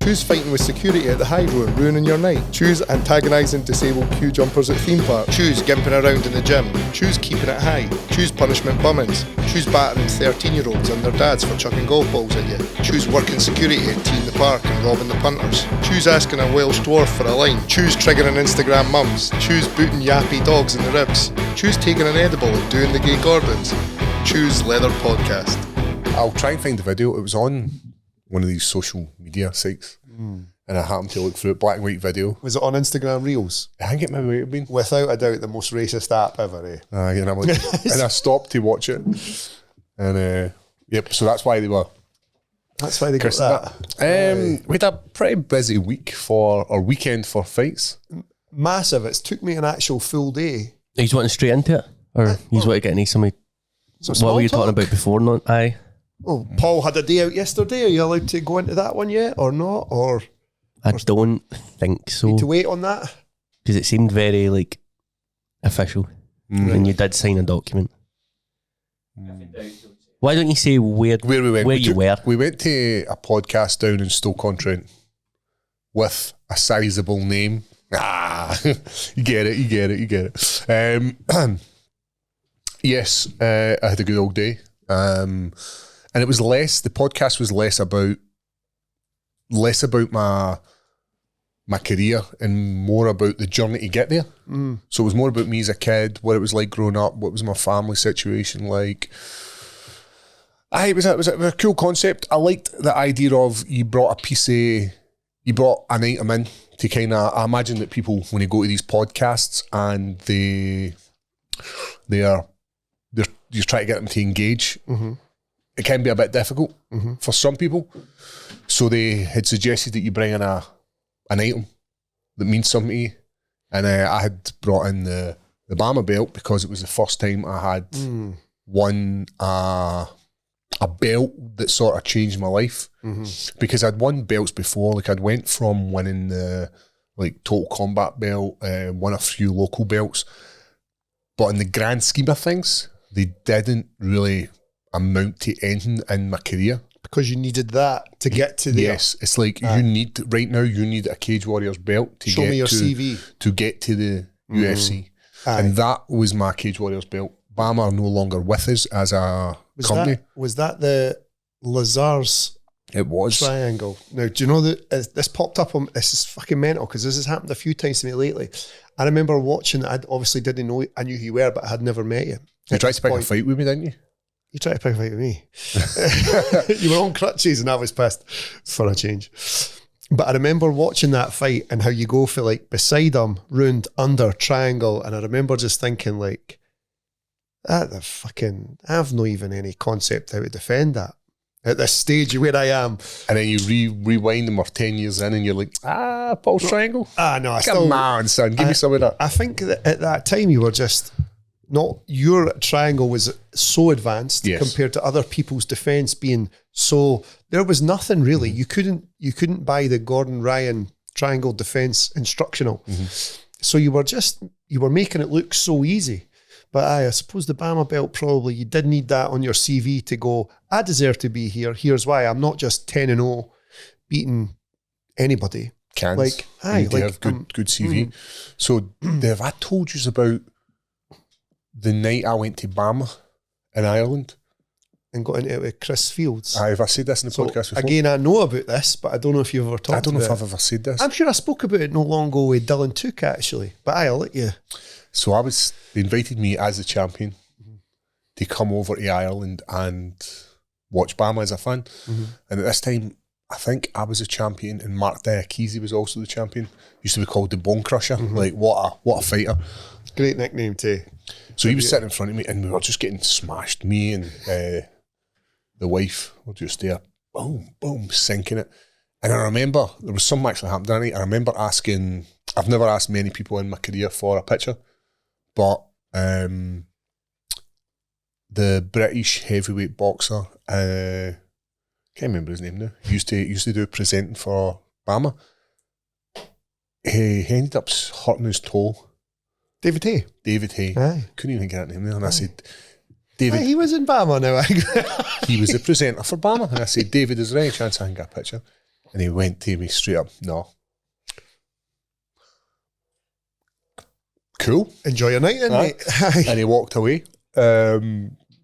Choose fighting with security at the high road, ruining your night. Choose antagonising disabled queue jumpers at theme park. Choose gimping around in the gym. Choose keeping it high. Choose punishment bummings. Choose battering 13-year-olds and their dads for chucking golf balls at you. Choose working security at Tea in the Park and robbing the punters. Choose asking a Welsh dwarf for a line. Choose triggering Instagram mums. Choose booting yappy dogs in the ribs. Choose taking an edible and doing the gay Gordons. Choose Leather Podcast. I'll try and find the video. It was on one of these social media sites, and I happened to look through it, black and white video. Was it on Instagram Reels? I think it maybe have been. Without a doubt, the most racist app ever, eh? And I'm like, and I stopped to watch it, and yep. So that's why they were. That's why they got that. We had a pretty busy weekend for fights. Massive. It's took me an actual full day. He's wanting straight into it, or he's wanting to get into somebody. What were you talking about before? Not I. Well, Paul had a day out yesterday. Are you allowed to go into that one yet, or not? Or I don't think so. Need to wait on that because it seemed very like official, and you did sign a document. Why don't you say where we went? Where you were? We went to a podcast down in Stoke-on-Trent with a sizable name. You get it. Yes, I had a good old day. And it was the podcast was less about my career and more about the journey to get there. So it was more about me as a kid, what it was like growing up, what was my family situation like. It was a cool concept. I liked the idea of you brought an item in to kind of, I imagine that people, when they go to these podcasts and you try to get them to engage, it can be a bit difficult for some people. So they had suggested that you bring in an item that means something to you. And I had brought in the BAMMA belt because it was the first time I had won a belt that sort of changed my life. Because I'd won belts before. Like I'd went from winning the Total Combat belt, won a few local belts. But in the grand scheme of things, they didn't really amount to anything in my career. Because you needed that to get to the... Yes, it's like you need a Cage Warriors belt to get your to CV. To get to the UFC. And that was my Cage Warriors belt. BAMMA are no longer with us as a company. Was that the Lazar's It was. triangle? Now, do you know that this popped up on... This is fucking mental because this has happened a few times to me lately. I remember watching it. I obviously didn't know... I knew who you were, but I had never met you. You tried to pick a fight with me, didn't you? You tried to pick a fight with me. You were on crutches and I was pissed for a change. But I remember watching that fight and how you go for beside him, ruined, under, triangle. And I remember just thinking I have no even any concept how to defend that at this stage where I am. And then you rewind them 10 years in and you're like, Paul's triangle? No, Come on, son, give me some of that. I think that at that time you were just... your triangle was so advanced compared to other people's defense being so. There was nothing really. You couldn't buy the Gordon Ryan triangle defense instructional. So you were making it look so easy. But I suppose the BAMMA belt probably you did need that on your CV to go. I deserve to be here. Here's why. I'm not just 10-0 beating anybody. You have good CV. So have I told you about the night I went to BAMMA in Ireland and got into it with Chris Fields? Have I said this in the podcast before? Again, I know about this, but I don't know if you've ever talked about it. I don't know if I've ever said this. I'm sure I spoke about it no long ago with 𝗟𝗘𝗏𝗗𝗖𝗔𝗦𝗧 actually, but I'll let you. So they invited me as a champion to come over to Ireland and watch BAMMA as a fan. And at this time, I think I was a champion and Mark 𝗟𝗘𝗏𝗗𝗖𝗔𝗦𝗧 was also the champion. Used to be called the Bone Crusher. What a fighter. Great nickname too. So he was sitting in front of me and we were just getting smashed. Me and the wife were just there, boom, boom, sinking it. And I remember, there was something actually happened that night. I remember asking, I've never asked many people in my career for a picture, but the British heavyweight boxer, can't remember his name now, used to do presenting for BAMMA. He ended up hurting his toe. David Hay. Aye. Couldn't even get that name there. And I said, David. He was in BAMMA now. He was the presenter for BAMMA. And I said, David, is there any chance I can get a picture? And he went to me straight up, no. Cool. Enjoy your night, mate. And he walked away.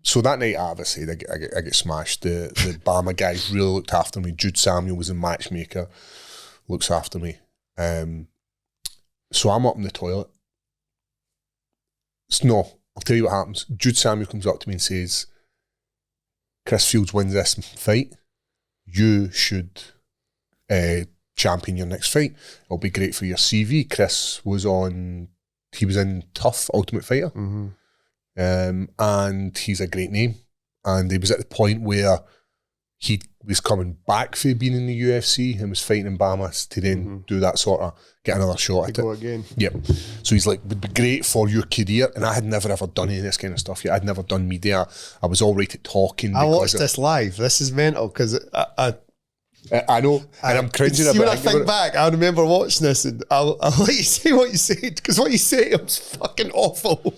So that night, obviously, I get smashed. The BAMMA guy really looked after me. Jude Samuel was the matchmaker, looks after me. So I'm up in the toilet. No, I'll tell you what happens. Jude Samuel comes up to me and says, Chris Fields wins this fight. You should champion your next fight. It'll be great for your CV. Chris was he was in Tough, Ultimate Fighter. And he's a great name. And he was at the point where he was coming back for being in the UFC and was fighting in BAMMA to then do that sort of, get another shot at it. Go again. Yep. So he's like, would be great for your career. And I had never ever done any of this kind of stuff yet. I'd never done media. I was all right at talking. I watched this live. This is mental because I know, and I'm cringing a bit. When I think back, I remember watching this and I'll let you say what you said because what you said was fucking awful.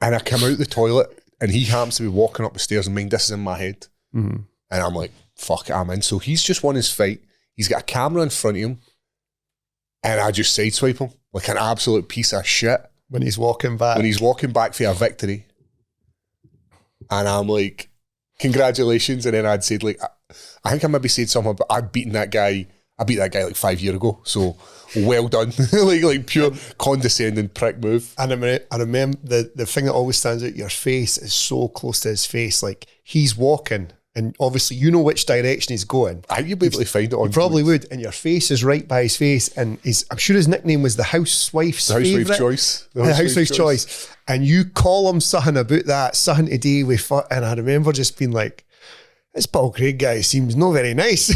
And I come out the toilet and he happens to be walking up the stairs and mind this is in my head. And I'm like, fuck it, I'm in. So he's just won his fight. He's got a camera in front of him and I just sideswipe him like an absolute piece of shit. When he's walking back. When he's walking back for a victory. And I'm like, congratulations. And then I'd said like, I think I maybe said something, but I beat that guy like 5 years ago. So well done. like pure condescending prick move. And I remember the thing that always stands out, your face is so close to his face. Like he's walking and obviously you know which direction he's going. I think you'll be able to find it on You probably would. And your face is right by his face. And I'm sure his nickname was the housewife's favourite. Choice. The housewife's choice. And you call him something about that, something today with and I remember just being like, this Paul Craig guy seems not very nice.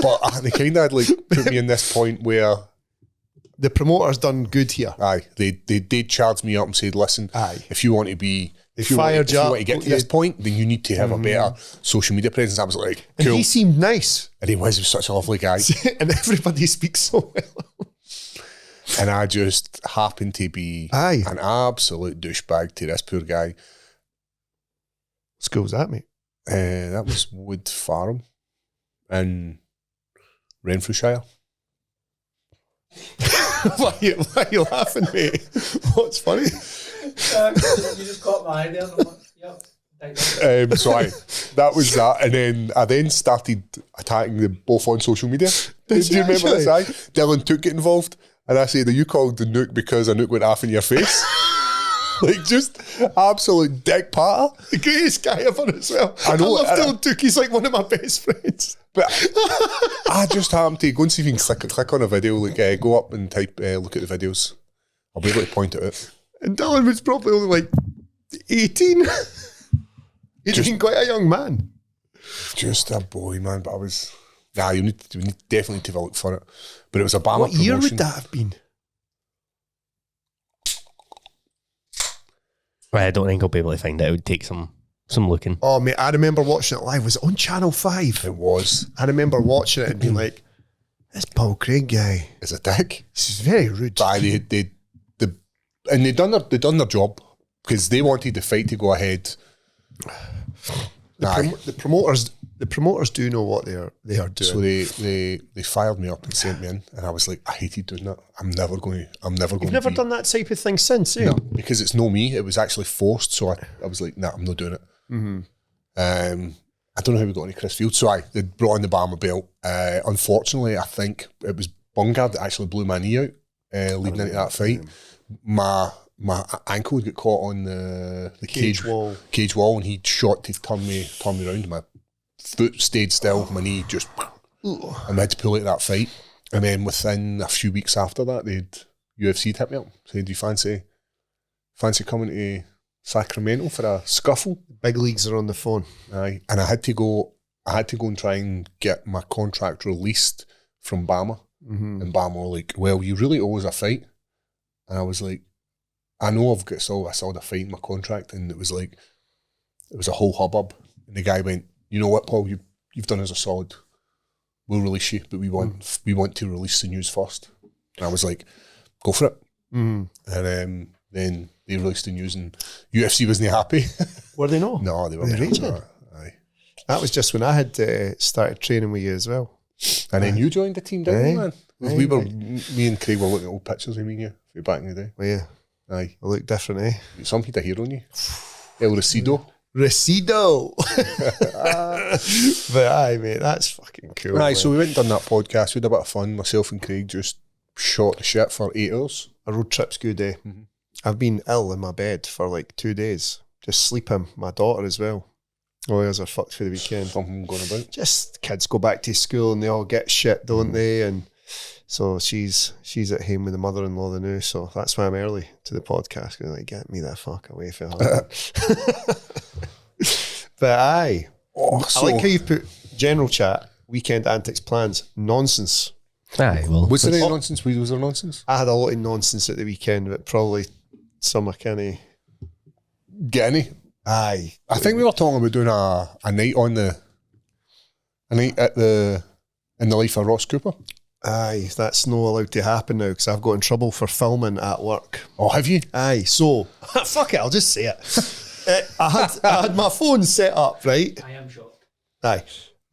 But they kind of had like put me in this point where the promoter's done good here. Aye, they charged me up and said, listen, if you want to be, if you want to get to this point, then you need to have a better social media presence. I was like, cool. And he seemed nice. And he was such a lovely guy. And everybody speaks so well. And I just happened to be an absolute douchebag to this poor guy. What school was that, mate? That was Wood Farm in Renfrewshire. Why are you laughing, mate? What's funny? You just caught my eye there. Yep. That was that. And then I started attacking them both on social media. Do you remember this? Dylan Took get involved. And I said, are you called the Nook because a Nook went off in your face? Like just absolute dick patter. The greatest guy ever as well. I love Dylan Took. He's like one of my best friends. But I just happened to go and see if you can click on a video, like go up and type, look at the videos. I'll be able to point it out. And Dylan was probably only like 18. He's quite a young man. Just a boy, man. But I was, we need definitely to look for it. But it was a BAMMA What year promotion. would that have been? I don't think I'll be able to find it. It would take some looking. Oh, mate, I remember watching it live. Was it on Channel 5? It was. I remember watching it and being like, this Paul Craig guy is a dick. This is very rude. But they'd done their job because they wanted the fight to go ahead. The promoters do know what they are doing. So they fired me up and sent me in, and I was like, I hated doing that. I'm never going. You've never done that type of thing since, eh? No, because it's no me. It was actually forced. So I was like, nah, I'm not doing it. I don't know how we got into Chris Fields. So they brought in the BAMMA belt. Unfortunately, I think it was Bungard that actually blew my knee out leading into that fight. My ankle got caught on the cage wall, and he shot to turn me around. My foot stayed still, my knee just, and I had to pull out that fight. And then within a few weeks after that, they'd UFC hit me up, said, "Do you fancy coming to Sacramento for a scuffle?" Big leagues are on the phone. Aye, and I had to go and try and get my contract released from BAMMA, and BAMMA were like, "Well, you really owe us a fight," and I was like, I know I've got I saw the fight in my contract, and it was a whole hubbub. And the guy went, "You know what, Paul, you've done us a solid. We'll release you, but we want to release the news first." And I was like, "Go for it." And then they released the news, and UFC wasn't happy. Were they not? No, they weren't. Raging? Aye. That was just when I had started training with you as well. And then you joined the team, didn't you, man? Me and Craig were looking at old pictures of me and you from back in the day. Oh, yeah. Aye. I look different, eh? Some had a hair on you. 𝗟𝗘𝗔𝗦𝗧𝗛𝗏𝗏. But aye, mate, that's fucking cool. Aye, so we went and done that podcast. We had a bit of fun. Myself and Craig just shot the shit for 8 hours. A road trip's good, eh? I've been ill in my bed for like 2 days. Just sleeping. My daughter as well. Oh, yours are fucked for the weekend. Something going about. Just kids go back to school and they all get shit, don't they? And so she's at home with the mother-in-law the new, so that's why I'm early to the podcast. Like, get me the fuck away from her. But aye. I like how you've put general chat, weekend antics plans, nonsense. Aye, well. Was there any nonsense? Was there nonsense? I had a lot of nonsense at the weekend, but probably some I can't get any. Aye. I think we were talking about doing a night on the in the life of Ross Cooper. Aye, that's not allowed to happen now because I've got in trouble for filming at work. Oh, have you? Aye, so fuck it, I'll just say it. I had my phone set up, right? I am shocked. Aye,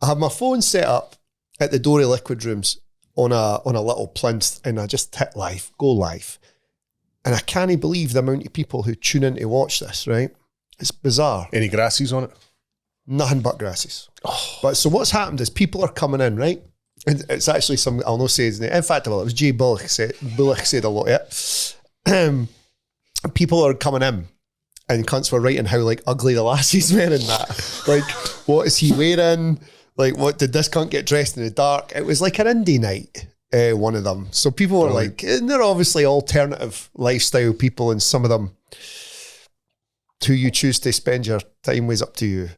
I had my phone set up at the Dory Liquid Rooms on a little plinth, and I just hit live, go live, and I can't believe the amount of people who tune in to watch this. Right, it's bizarre. Any grasses on it? Nothing but grasses. Oh. But so what's happened is people are coming in, right? And it's actually some, I'll not say his name. In fact, well, it was Jay Bullock said a lot of it. People are coming in and cunts were writing how like ugly the lassie's wearing that. Like, what is he wearing? Like, what did this cunt get dressed in the dark? It was like an indie night, one of them. So people were like, and they're obviously alternative lifestyle people, and some of them, who you choose to spend your time with is up to you.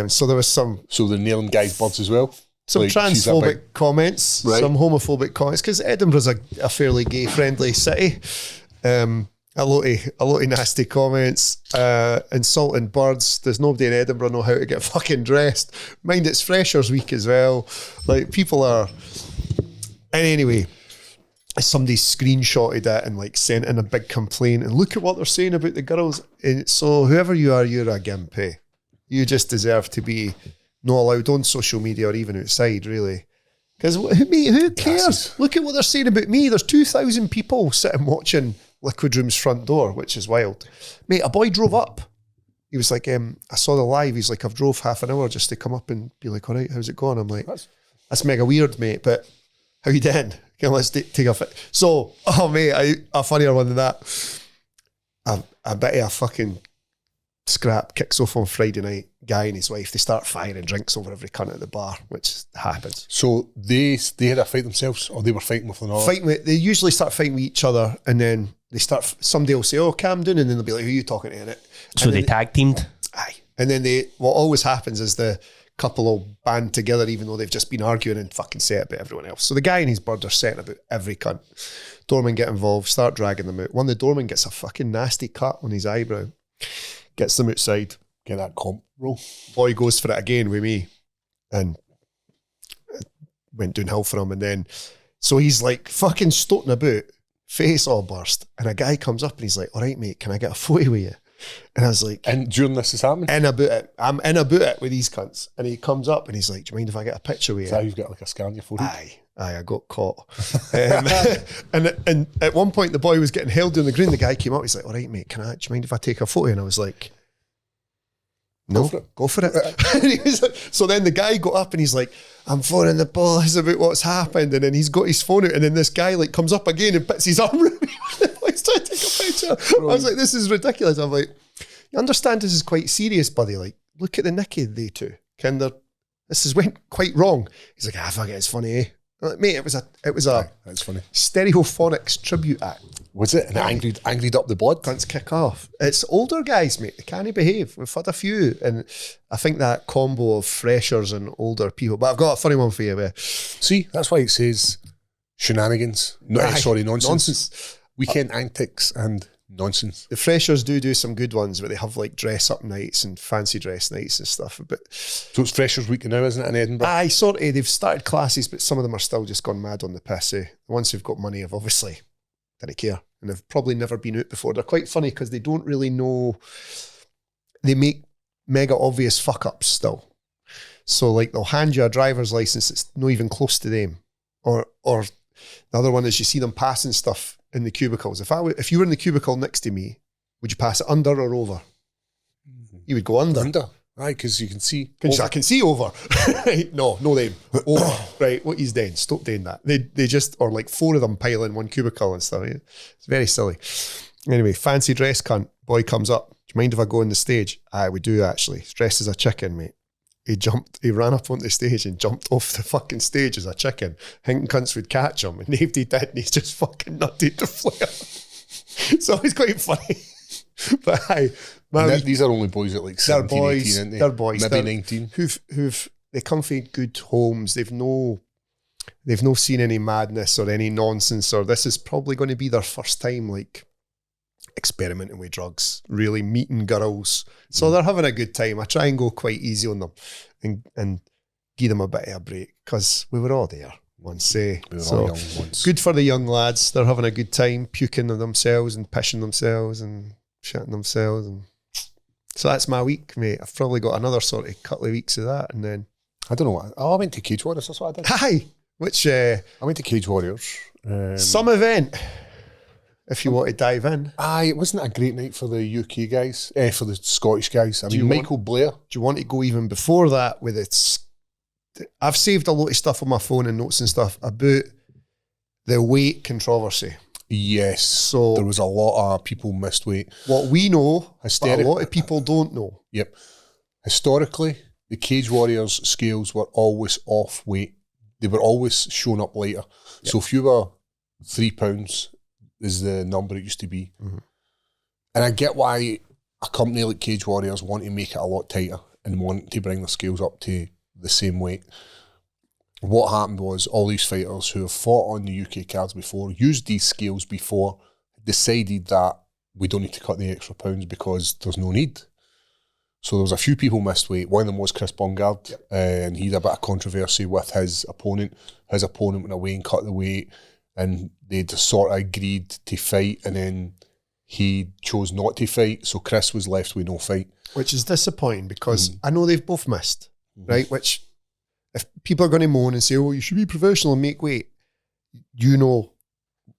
So there was some... So they're nailing guys' birds as well? Some like, transphobic comments, right. Some homophobic comments, because Edinburgh's a fairly gay-friendly city. A lot of nasty comments, insulting birds. Does nobody in Edinburgh know how to get fucking dressed? Mind it's Freshers Week as well. Like, people are... And anyway, somebody screenshotted it and like sent in a big complaint, and look at what they're saying about the girls. And so whoever you are, you're a gimp, eh? You just deserve to be not allowed on social media or even outside, really. Because who cares? Look at what they're saying about me. There's 2,000 people sitting watching Liquid Room's front door, which is wild. Mate, a boy drove up. He was like, I saw the live. He's like, I've drove half an hour just to come up and be like, all right, how's it going? I'm like, that's mega weird, mate, but how you doing? Okay, let's take a fit. So, oh mate, a funnier one than that. I bet you a fucking scrap kicks off on Friday night. Guy and his wife, they start firing drinks over every cunt at the bar, which happens. So they had a fight themselves, or they were fighting with another? They usually start fighting with each other, and then they start. Somebody will say, "Oh, calm down," and then they'll be like, "Who are you talking to?" In it. So they tag teamed. Aye, and then what always happens is the couple will band together, even though they've just been arguing and fucking say it about everyone else. So the guy and his bird are setting about every cunt. Doorman get involved, start dragging them out. One of the doormen gets a fucking nasty cut on his eyebrow, gets them outside. Get that comp roll. Boy goes for it again with me, and it went downhill for him. And then, so he's like fucking stoating about, face all burst, and a guy comes up and he's like, "All right, mate, can I get a photo with you?" And I was like, and during this is happening? I'm in about it with these cunts. And he comes up and he's like, "Do you mind if I get a picture with you?" So you've got like a scan on your forehead? Aye, I got caught. And at one point the boy was getting held down the green. The guy came up, he's like, "All right, mate, do you mind if I take a photo?" And I was like, "No, go for it." And he was like, so then the guy got up and he's like, "I'm phoning the boys about what's happened." And then he's got his phone out, and then this guy like comes up again and puts his arm around me. He's trying to take a picture. I was like, "This is ridiculous." I'm like, "You understand this is quite serious, buddy. Like, look at the nicky they two. This has went quite wrong." He's like, "Fuck it, it's funny, eh?" I'm like, "Mate, it was a that's funny. Stereophonics tribute act." Was it? And it angered up the blood? Cunts kick off. It's older guys, mate. They can't behave. We've had a few. And I think that combo of freshers and older people. But I've got a funny one for you. Mate. See, that's why it says shenanigans. Nonsense. Weekend antics and nonsense. The freshers do some good ones, but they have like dress up nights and fancy dress nights and stuff. But so it's Freshers Week now, isn't it, in Edinburgh? Aye, sort of. They've started classes, but some of them are still just gone mad on the piss. The ones who've got money have obviously didn't care, and they've probably never been out before. They're quite funny because they don't really know. They make mega obvious fuck ups still. So like they'll hand you a driver's license that's not even close to them. Or the other one is you see them passing stuff in the cubicles. If you were in the cubicle next to me, would you pass it under or over? You would go under. Under. Right, because you can see. I can see over. No them. Over. Right, what he's doing. Stop doing that. They just, or like 4 of them pile in one cubicle and stuff. It's very silly. Anyway, fancy dress cunt. Boy comes up. Do you mind if I go on the stage? Aye, we do actually. He's dressed as a chicken, mate. He ran up onto the stage and jumped off the fucking stage as a chicken. Thinking cunts would catch him, and if they did, and he's just fucking nutted to flare. So it's quite funny. But aye, man, these are only boys at like 17, 18, aren't they? They're boys. Maybe 19. They come from good homes. They've no seen any madness or any nonsense, or this is probably going to be their first time like experimenting with drugs, really meeting girls. So they're having a good time. I try and go quite easy on them and give them a bit of a break because we were all there once. We were all young once. Good for the young lads. They're having a good time, puking on themselves and pissing themselves and shitting themselves. And so that's my week, mate. I've probably got another sort of couple of weeks of that, and then I don't know what. I went to Cage Warriors. That's what I did. Hi, which I went to Cage Warriors. Some event. If you want to dive in. Aye, it wasn't a great night for the UK guys, for the Scottish guys. I mean, Michael Blair. Do you want to go even before that with its... I've saved a lot of stuff on my phone and notes and stuff about the weight controversy. Yes. So there was a lot of people missed weight. What we know, but a lot of people don't know. Yep. Historically, the Cage Warriors scales were always off weight. They were always shown up later. Yep. So if you were 3 pounds... is the number it used to be. Mm-hmm. And I get why a company like Cage Warriors want to make it a lot tighter and want to bring the scales up to the same weight. What happened was all these fighters who have fought on the UK cards before, used these scales before, decided that we don't need to cut the extra pounds because there's no need. So there was a few people missed weight. One of them was Chris Bongard, and he had a bit of controversy with his opponent. His opponent went away and cut the weight, and they just sort of agreed to fight, and then he chose not to fight, so Chris was left with no fight. Which is disappointing because I know they've both missed, right? Which, if people are going to moan and say, oh, you should be professional and make weight, you know,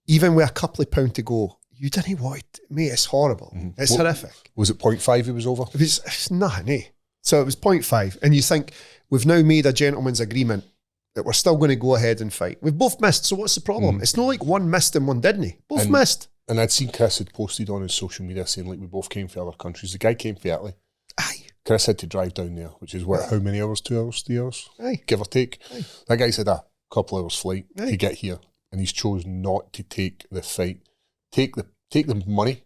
even with a couple of pounds to go, you didn't want it. Mate, it's horrible. It's horrific. Was it 0.5 it was over? It's nothing, eh? So it was 0.5, and you think, we've now made a gentleman's agreement that we're still going to go ahead and fight. We've both missed, so what's the problem? It's not like one missed and one didn't. Both missed. And I'd seen Chris had posted on his social media saying like we both came from other countries. The guy came from Italy. Aye. Chris had to drive down there, which is what, how many hours? 2 hours, 3 hours? Aye. Give or take. Aye. That guy's had a couple hours flight to get here, and he's chose not to take the fight. Take the money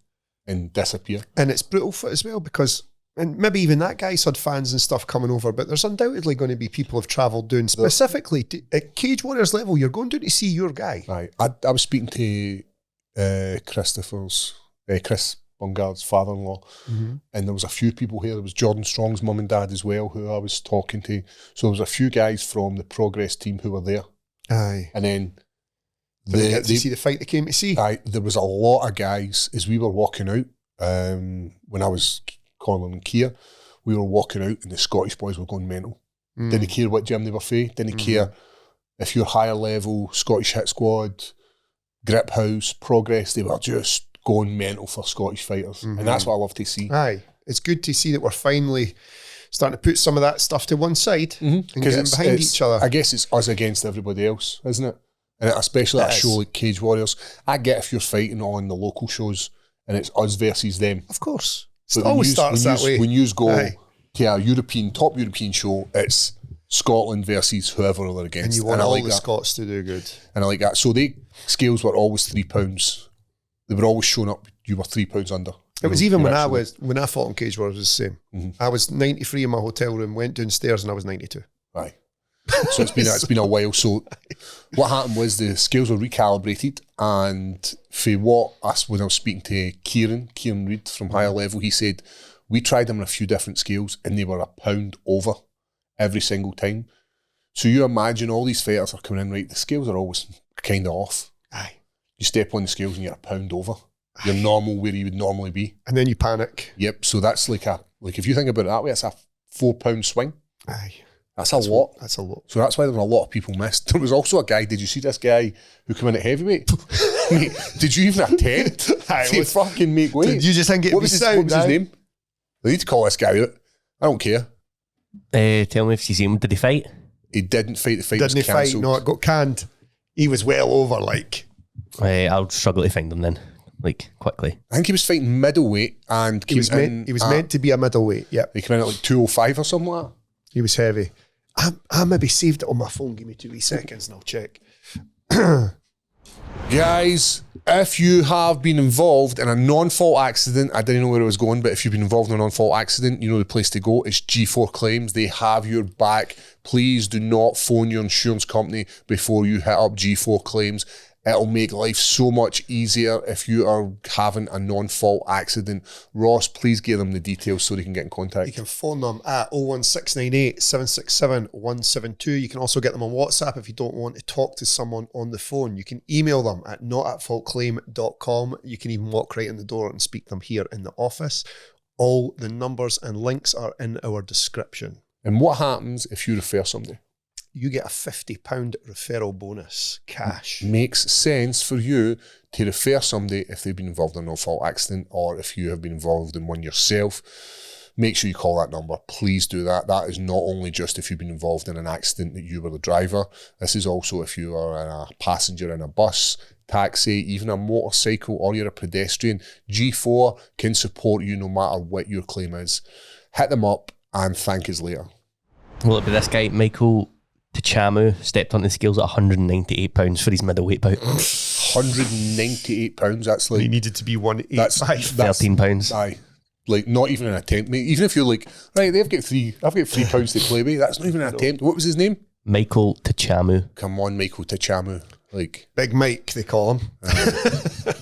and disappear. And it's brutal for it as well because, and maybe even that guy's had fans and stuff coming over, but there's undoubtedly going to be people who've travelled down specifically at Cage Warriors level. You're going down to see your guy. Right. I was speaking to Chris Bongard's father-in-law, and there was a few people here. There was Jordan Strong's mum and dad as well, who I was talking to. So there was a few guys from the Progress team who were there. Aye. And then they see the fight they came to see. Aye, there was a lot of guys as we were walking out. When I was calling in Kia, we were walking out, and the Scottish boys were going mental. Didn't care what gym they were for. Didn't care if you're higher level, Scottish Hit Squad, Grip House, Progress. They were just going mental for Scottish fighters, and that's what I love to see. Aye, it's good to see that we're finally starting to put some of that stuff to one side and getting behind each other. I guess it's us against everybody else, isn't it? And especially at a show like Cage Warriors. I get if you're fighting on the local shows and it's us versus them. Of course. But it always starts that way. When you go to a top European show, it's Scotland versus whoever they're against. And you want all the Scots to do good. And I like that. So the scales were always £3. They were always showing up, you were £3 under. It was even when I fought on Cage Warriors, it was the same. I was 93 in my hotel room, went downstairs and I was 92. Aye. So it's been a while. So what happened was the scales were recalibrated, and for when I was speaking to Kieran Reid from Higher Level, he said we tried them on a few different scales and they were £1 over every single time. So you imagine all these fighters are coming in, right? The scales are always kind of off. Aye. You step on the scales and you're £1 over. You're normal where you would normally be. And then you panic. Yep. So that's like if you think about it that way, it's a £4 swing. Aye. That's a lot. That's a lot. So that's why there were a lot of people missed. There was also a guy, did you see this guy who came in at heavyweight? Mate, did you even attempt to fucking make weight? Did you just think what was his name? They need to call this guy out. I don't care. Tell me if you see him. Did he fight? He didn't fight. The fight Didn't was cancelled. No, it got canned. He was well over, like. I'll struggle to find him then, like, quickly. I think he was fighting middleweight and he was meant to be a middleweight, yep. He came in at like 205 or something like that. He was heavy. I maybe saved it on my phone. Give me 2 wee seconds and I'll check. Guys, if you have been involved in a non-fault accident, I didn't know where it was going, but if you've been involved in a non-fault accident, you know the place to go is G4 Claims. They have your back. Please do not phone your insurance company before you hit up G4 Claims. It'll make life so much easier if you are having a non-fault accident. Ross, please give them the details so they can get in contact. You can phone them at 01698 767 172. You can also get them on WhatsApp if you don't want to talk to someone on the phone. You can email them at notatfaultclaim.com. You can even walk right in the door and speak to them here in the office. All the numbers and links are in our description. And what happens if you refer somebody? You get a £50 referral bonus, cash. Makes sense for you to refer somebody if they've been involved in a no-fault accident or if you have been involved in one yourself. Make sure you call that number. Please do that. That is not only just if you've been involved in an accident that you were the driver. This is also if you are a passenger in a bus, taxi, even a motorcycle, or you're a pedestrian. G4 can support you no matter what your claim is. Hit them up and thank us later. Will it be this guy, Michael 𝗟𝗘𝗔𝗦𝗧, stepped on the scales at £198 for his middleweight bout? £198, that's like... He needed to be 185. That's £13. Aye. Like, not even an attempt, mate. Even if you're like, right, I've got £3 to play with, that's not even an attempt. What was his name? Michael 𝗟𝗘𝗔𝗦𝗧. Come on, Michael 𝗟𝗘𝗔𝗦𝗧. Like... Big Mike, they call him. At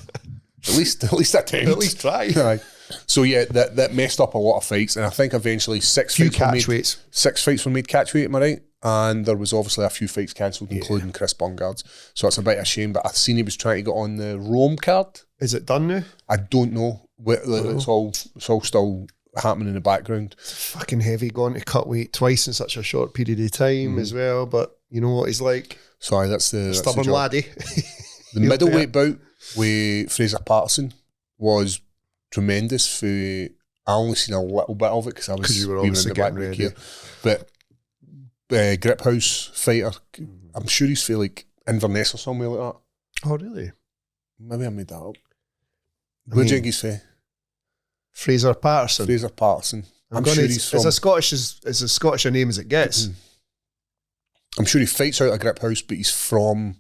least attempt. At least try. Aye. So yeah, that messed up a lot of fights, and I think eventually six fights were made catchweight, am I right? And there was obviously a few fights cancelled, including Chris Bungard's. So it's a bit of a shame, but I've seen he was trying to get on the Rome card. Is it done now? I don't know. It's all still happening in the background. It's fucking heavy going to cut weight twice in such a short period of time as well, but you know what he's like. Sorry, that's the stubborn laddie. The middleweight bout with Fraser Patterson was tremendous. I only seen a little bit of it because we were in the back here. But Grip House fighter, I'm sure he's for like Inverness or somewhere like that. Oh, really? Maybe I made that up. Where do you think he's for? Fraser Patterson. Fraser Patterson. I'm sure he's from... As Scottish a name as it gets. I'm sure he fights out of Grip House, but he's from...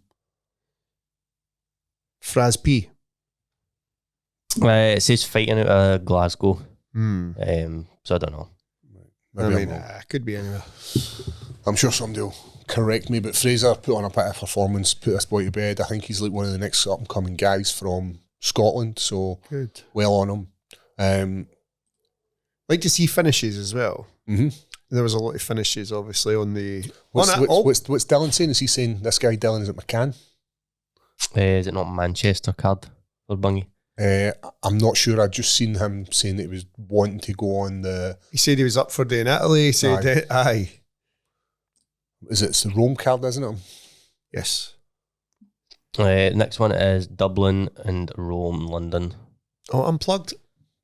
Fraz P. It says fighting out of Glasgow. So I don't know. Could be anywhere. I'm sure somebody will correct me, but Fraser put on a bit of performance, put this boy to bed. I think he's like one of the next up-and-coming guys from Scotland, so good. Well on him. Like to see finishes as well. There was a lot of finishes, obviously, on the... What's Dylan saying? Is he saying this guy Dylan is at McCann? Is it not Manchester card for Bungie? I'm not sure. I just seen him saying that he was wanting to go on the... He said he was up for doing Italy. He said, aye. It's the Rome card, isn't it? Yes. Next one is Dublin and Rome, London. Oh, unplugged?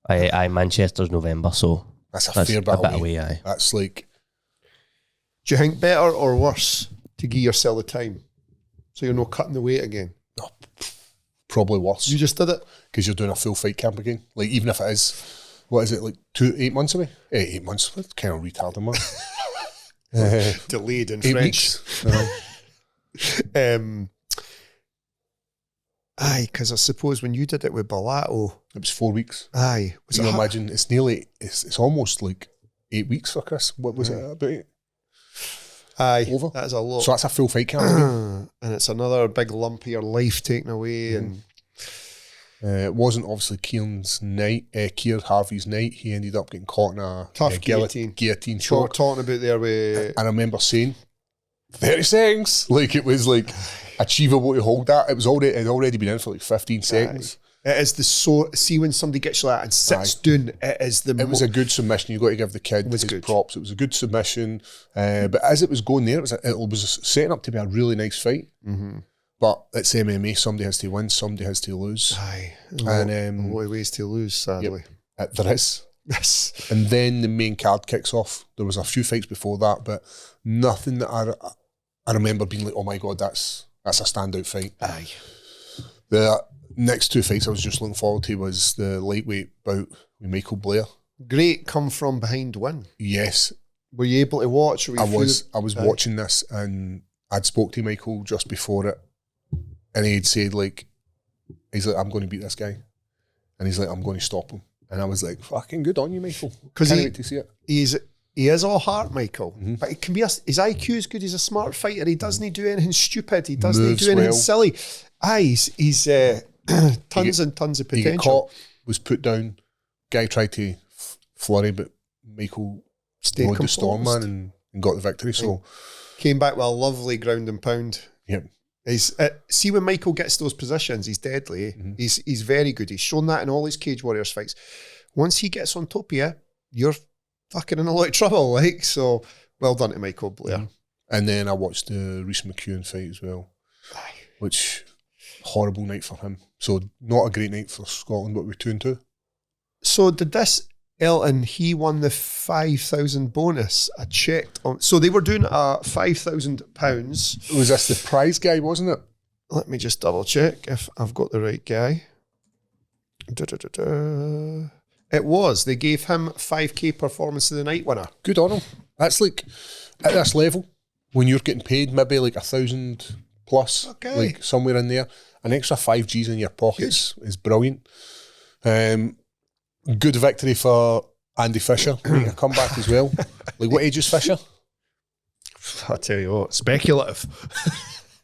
Aye, Manchester's November, so... That's a fair bit away, aye. That's like... Do you think better or worse to give yourself the time so you're not cutting the weight again? No, probably worse. You just did it? Because you're doing a full fight camp again. Like, even if it is, what is it, like 8 months away? 8 months. That's kind of retarded, man. Delayed in 8 French. Weeks. Aye, because I suppose when you did it with Bellato... It was 4 weeks. Aye. Was you imagine, it's almost like 8 weeks for Chris. What was it about? Aye. Over? That is a lot. So that's a full fight camp. And it's another big lump of your life taken away. And it wasn't obviously Kieran's night, Keir Harvey's night. He ended up getting caught in a tough guillotine choke. We're talking about there with... I remember saying, 30 seconds. Like, it was like... achievable to hold that. It had already been in for like 15 seconds. It is see when somebody gets you like that and sits down, it is the It was a good submission. You got to give the kid his props. It was a good submission. But as it was going there, it was setting up to be a really nice fight. But it's MMA. Somebody has to win. Somebody has to lose. Aye. And a lot of ways to lose, sadly. There is. Yes. And then the main card kicks off. There was a few fights before that, but nothing that I remember being like, oh my God, that's a standout fight. Aye. The next two fights I was just looking forward to was the lightweight bout with Michael Blair. Great come from behind win. Yes. Were you able to watch? I was watching this, and I'd spoke to Michael just before it, and he'd said he's like, I'm going to beat this guy. And he's like, I'm going to stop him. And I was like, fucking good on you, Michael. Because can't wait to see it. He is all heart, Michael. But he can be his IQ is good. He's a smart fighter. He doesn't do anything stupid. He doesn't do anything silly. He's tons and tons of potential. He got caught, was put down. Guy tried to flurry, but Michael rode the storm, man, and got the victory. So came back with a lovely ground and pound. Yep. See when Michael gets those positions, he's deadly. He's very good. He's shown that in all his Cage Warriors fights. Once he gets on top of you, you're fucking in a lot of trouble. So well done to Michael Blair. And then I watched the Reece McEwen fight as well, which horrible night for him. So not a great night for Scotland, but we're 2-2. So did this Elton? He won the 5,000 bonus. I checked on. So they were doing £5,000. Was this the prize guy? Wasn't it? Let me just double check if I've got the right guy. It was. They gave him 5k performance of the night winner. Good on him. That's like at this level when you're getting paid maybe like 1,000 plus, like somewhere in there. An extra 5Gs in your pockets is brilliant. Good victory for Andy Fisher. Make a comeback as well. Like, what age is Fisher? I tell you what, speculative.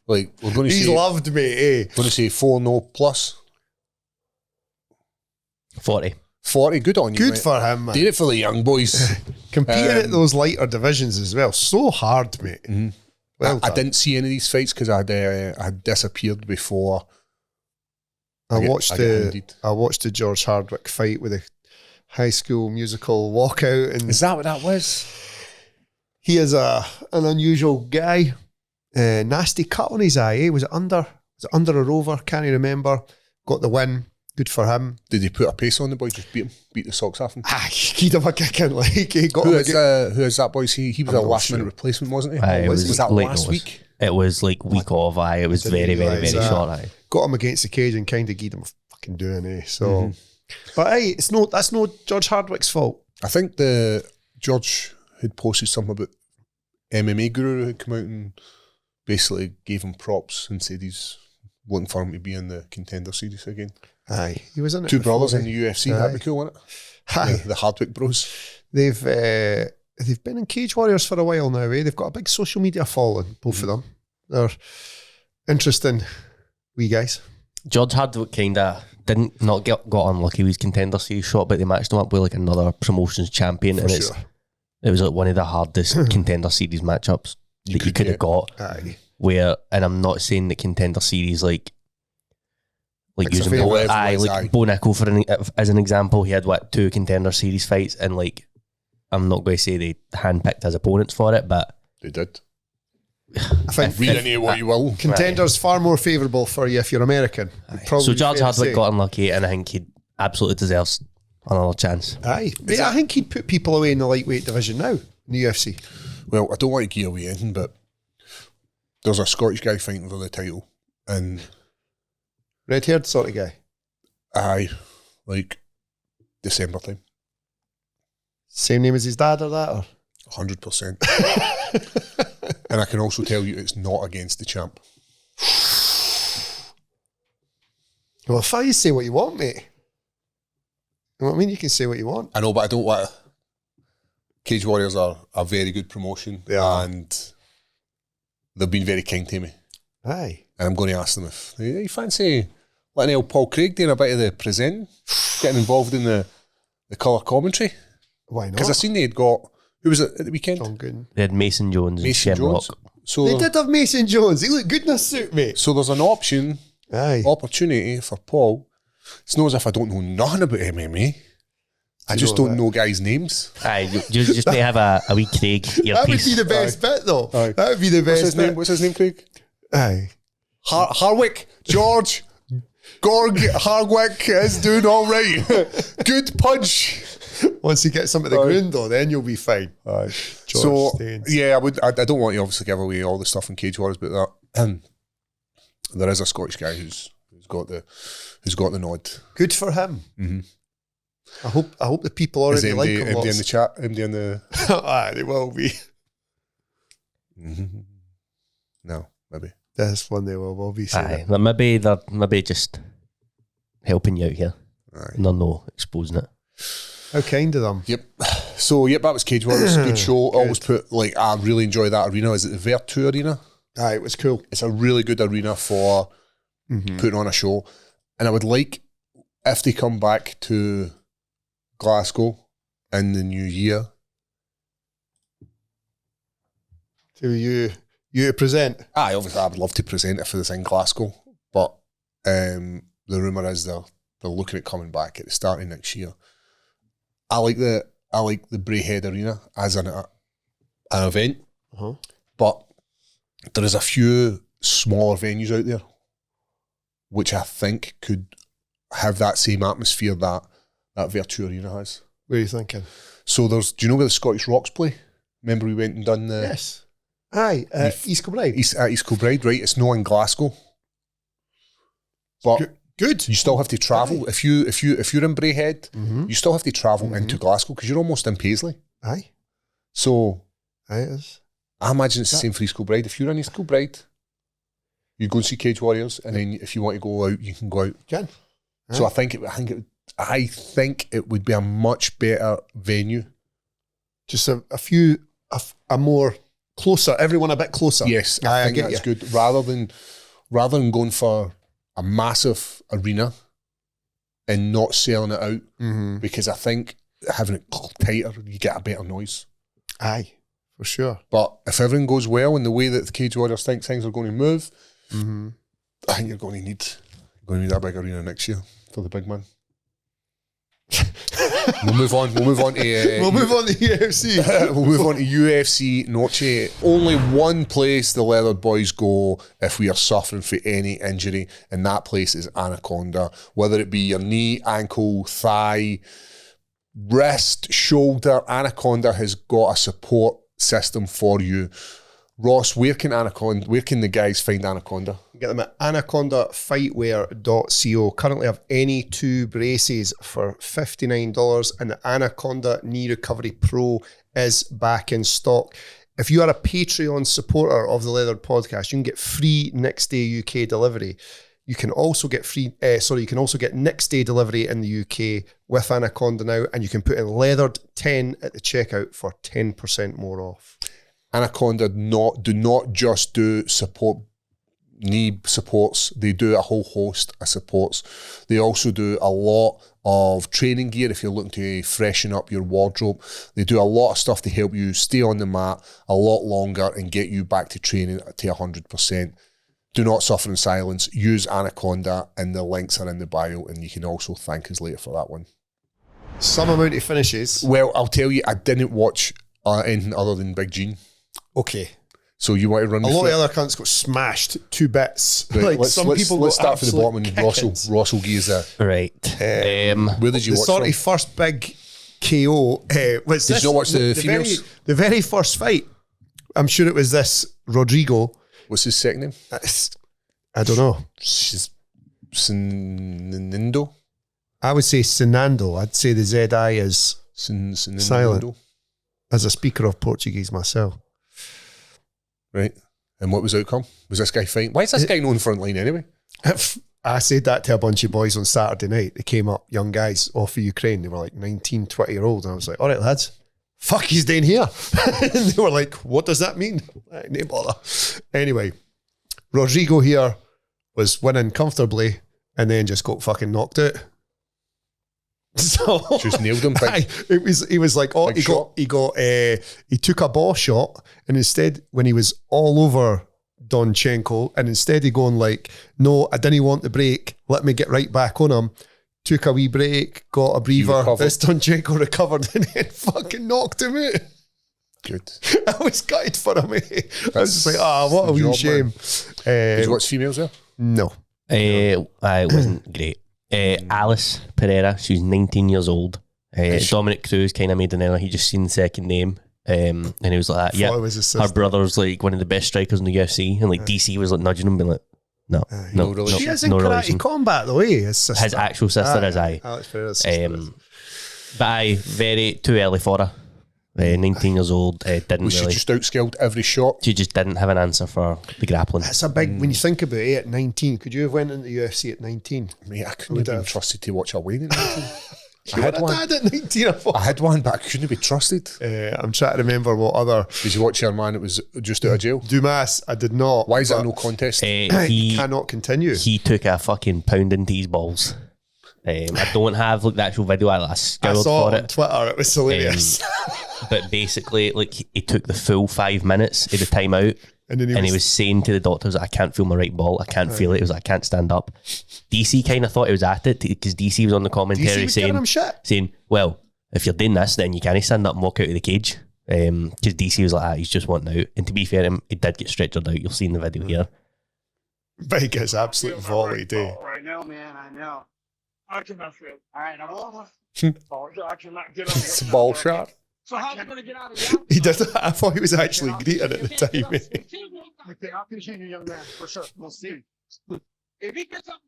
Like, we're going to He's loved me, eh? We're going to say 4-0 plus. 40. 40, good on you, Good mate. for him, man. Did it for the young boys. Competing at those lighter divisions as well. So hard, mate. Well I didn't see any of these fights because I had disappeared before. I watched the George Hardwick fight with the High School Musical walkout. And is that what that was? He is an unusual guy. Nasty cut on his eye. Eh? Was it under or over? Can't remember. Got the win. Good for him. Did he put a pace on the boy? Just beat the socks off him? He gave him a kicking. He got who is that boy? He was a last minute replacement, wasn't he? Was that last week? It was like week of. It was very, very, very short. Got him against the cage and kind of gave him a fucking doing. Eh? So, but hey, that's no George Hardwick's fault. I think the George had posted something about MMA Guru had come out and basically gave him props and said he's looking for him to be in the Contender Series again. Aye, he was in it. Two brothers in the UFC. That'd be cool, wouldn't it? Aye, the Hardwick bros. They've been in Cage Warriors for a while now. Eh? They've got a big social media following. Both of them. They're interesting wee guys. George Hardwick kind of got unlucky with his Contender Series shot, but they matched him up with like another promotions champion, and it was like one of the hardest Contender Series matchups that you could have got. Aye. Where, and I'm not saying that Contender Series like using Bo Nickel as an example, he had 2 Contender Series fights, and like I'm not going to say they handpicked his opponents for it, but they did. I think read any of what you will. Contender's far more favourable for you if you're American. So George Hardwick got unlucky, and I think he absolutely deserves another chance. Aye, I think he'd put people away in the lightweight division now in the UFC. Well, I don't want to give away anything, but there's a Scottish guy fighting for the title, and red-haired sort of guy. Aye, like December time. Same name as his dad or that? Or 100%. And I can also tell you it's not against the champ. Well, if I say what you want, mate. You know what I mean? You can say what you want. I know, but I don't want to. Cage Warriors are a very good promotion. And they've been very kind to me. Aye. And I'm going to ask them if they fancy letting old Paul Craig doing a bit of the presenting, getting involved in the colour commentary. Why not? Because I seen they had got, who was it at the weekend? John Gooden. They had Mason Jones and Shamrock. So they did have Mason Jones. He looked good in a suit, mate. So there's an opportunity for Paul It's not as if I don't know nothing about MMA. I just don't know guys' names. Aye, you just may have a wee Craig earpiece. That would be the best bit, though. Aye. That would be the best bit. What's his name, Craig? Aye. Harwick, George, Gorg, Harwick is doing all right. Good punch. Once he gets some of the ground, though, then you'll be fine. Aye. George Staines. Yeah, I don't want to obviously give away all the stuff in Cage Warriors, but there is a Scottish guy who's got the nod. Good for him. Mm-hmm. I hope the people already like him. MD in the chat, MD in the. Aye, they will be. Mm-hmm. No, maybe. This one they will be. Aye, maybe they're just helping you out here. Aye. And they're no exposing it. How kind of them. Yep. So that was Cage Warriors. Good show. Always I really enjoy that arena. Is it the 𝗣𝗢𝗗𝗏 arena? Aye, it was cool. It's a really good arena for putting on a show. And I would like, if they come back to Glasgow in the new year. So you to present? Aye, obviously I would love to present it for this in Glasgow. But the rumour is they're looking at coming back at the start of next year. I like the Braehead Arena as an event, but there is a few smaller venues out there which I think could have that same atmosphere that 𝗣𝗢𝗗𝗏 arena has. What are you thinking? So do you know where the Scottish Rocks play? Remember we went and done the... Yes. Aye, East Kilbride. East Kilbride, right? It's not in Glasgow. But... Good. You still have to travel. Aye. If you're in Braehead, you still have to travel into Glasgow because you're almost in Paisley. Aye. So Aye, it is. I imagine it's the same for East Kilbride. If you're in East Kilbride, you go and see Cage Warriors, and then if you want to go out, you can go out. Can. So I think it would be a much better venue. Just a more closer, everyone a bit closer. Yes, I think that's good. Rather than going for a massive arena and not selling it out, because I think having it tighter, you get a better noise. Aye, for sure. But if everything goes well in the way that the Cage Warriors think things are going to move, I think you're going to need that big arena next year for the big man. We'll move on to UFC. We'll move on to UFC Noche. Only one place the Leathered Boys go if we are suffering for any injury, and that place is Anaconda. Whether it be your knee, ankle, thigh, wrist, shoulder, Anaconda has got a support system for you. Ross, where can the guys find Anaconda? Get them at anacondafightwear.co. Currently have any two braces for $59, and the Anaconda Knee Recovery Pro is back in stock. If you are a Patreon supporter of the Leathered Podcast, you can get free next day UK delivery. You can also get next day delivery in the UK with Anaconda now, and you can put in Leathered 10 at the checkout for 10% more off. Anaconda do not just do knee supports, they do a whole host of supports. They also do a lot of training gear if you're looking to freshen up your wardrobe. They do a lot of stuff to help you stay on the mat a lot longer and get you back to training to 100%. Do not suffer in silence. Use Anaconda, and the links are in the bio, and you can also thank us later for that one. Some amount of finishes. Well, I'll tell you, I didn't watch anything other than Big Gene. Okay. So you want to run? A lot of other cunts got smashed to bits. Right, let's start from the bottom, and Ross will give us a right. Where did you watch? The first big KO was. Did you not watch the females? The very first fight. I'm sure it was this Rodrigo. What's his second name? I don't know. Sinando. I would say Sinando. I'd say the ZI is silent. As a speaker of Portuguese myself. Right. And what was the outcome? Was this guy fighting? Why is this guy known front line anyway? I said that to a bunch of boys on Saturday night. They came up, young guys off of Ukraine. They were like 19, 20-year-olds. And I was like, all right, lads, fuck, he's down here. And they were like, what does that mean? No bother. Anyway, Rodrigo here was winning comfortably and then just got fucking knocked out. So just nailed him. He was like, oh, he took a ball shot, and instead, when he was all over Donchenko, and instead of going like, no, I didn't want the break, let me get right back on him, took a wee break, got a breather. This done Jericho recovered and then fucking knocked him out. Good. I was gutted for him. I was just like, what a wee shame. Did you watch females there? No. It wasn't great. Alice Pereira, she was 19 years old. Dominic Cruz kind of made an error. He just seen the second name. And he was like, yeah, her brother's like one of the best strikers in the UFC. And like DC was like nudging him, being like, no. She is in karate combat though, his actual sister is Alex Pereira's sister. But very too early for her. 19 years old, didn't was really. She just outskilled every shot. She just didn't have an answer for the grappling. It's a big, when you think about it, at 19, could you have went into the UFC at 19? Mate, I couldn't have been trusted to watch a weigh at 19. I had one. At 19, I had one, but I couldn't be trusted. I'm trying to remember what other. Did you watch your man? It was just out of jail. 𝗟𝗘𝗏, I did not. Why is that no contest? He cannot continue. He took a fucking pounding to his balls. I don't have like the actual video. I scoured for it on Twitter. It was hilarious. But basically, like he took the full 5 minutes of the timeout, and he was saying to the doctors, "I can't feel my right ball. I can't feel it." He was like, "I can't stand up." DC kind of thought he was at it because DC was on the commentary saying, "Well, if you're doing this, then you can't stand up and walk out of the cage." Because DC was like, he's just wanting out. And to be fair, he did get stretchered out. You'll see in the video here. But he gets absolute volley, dude. Right now, man, I know. I cannot feel. All right, I cannot get on. It's a ball shot. So how's he going to get out of the He did. I thought he was actually greeting at the time. Okay, I'll continue, young man, for sure. We'll see. If he gets up.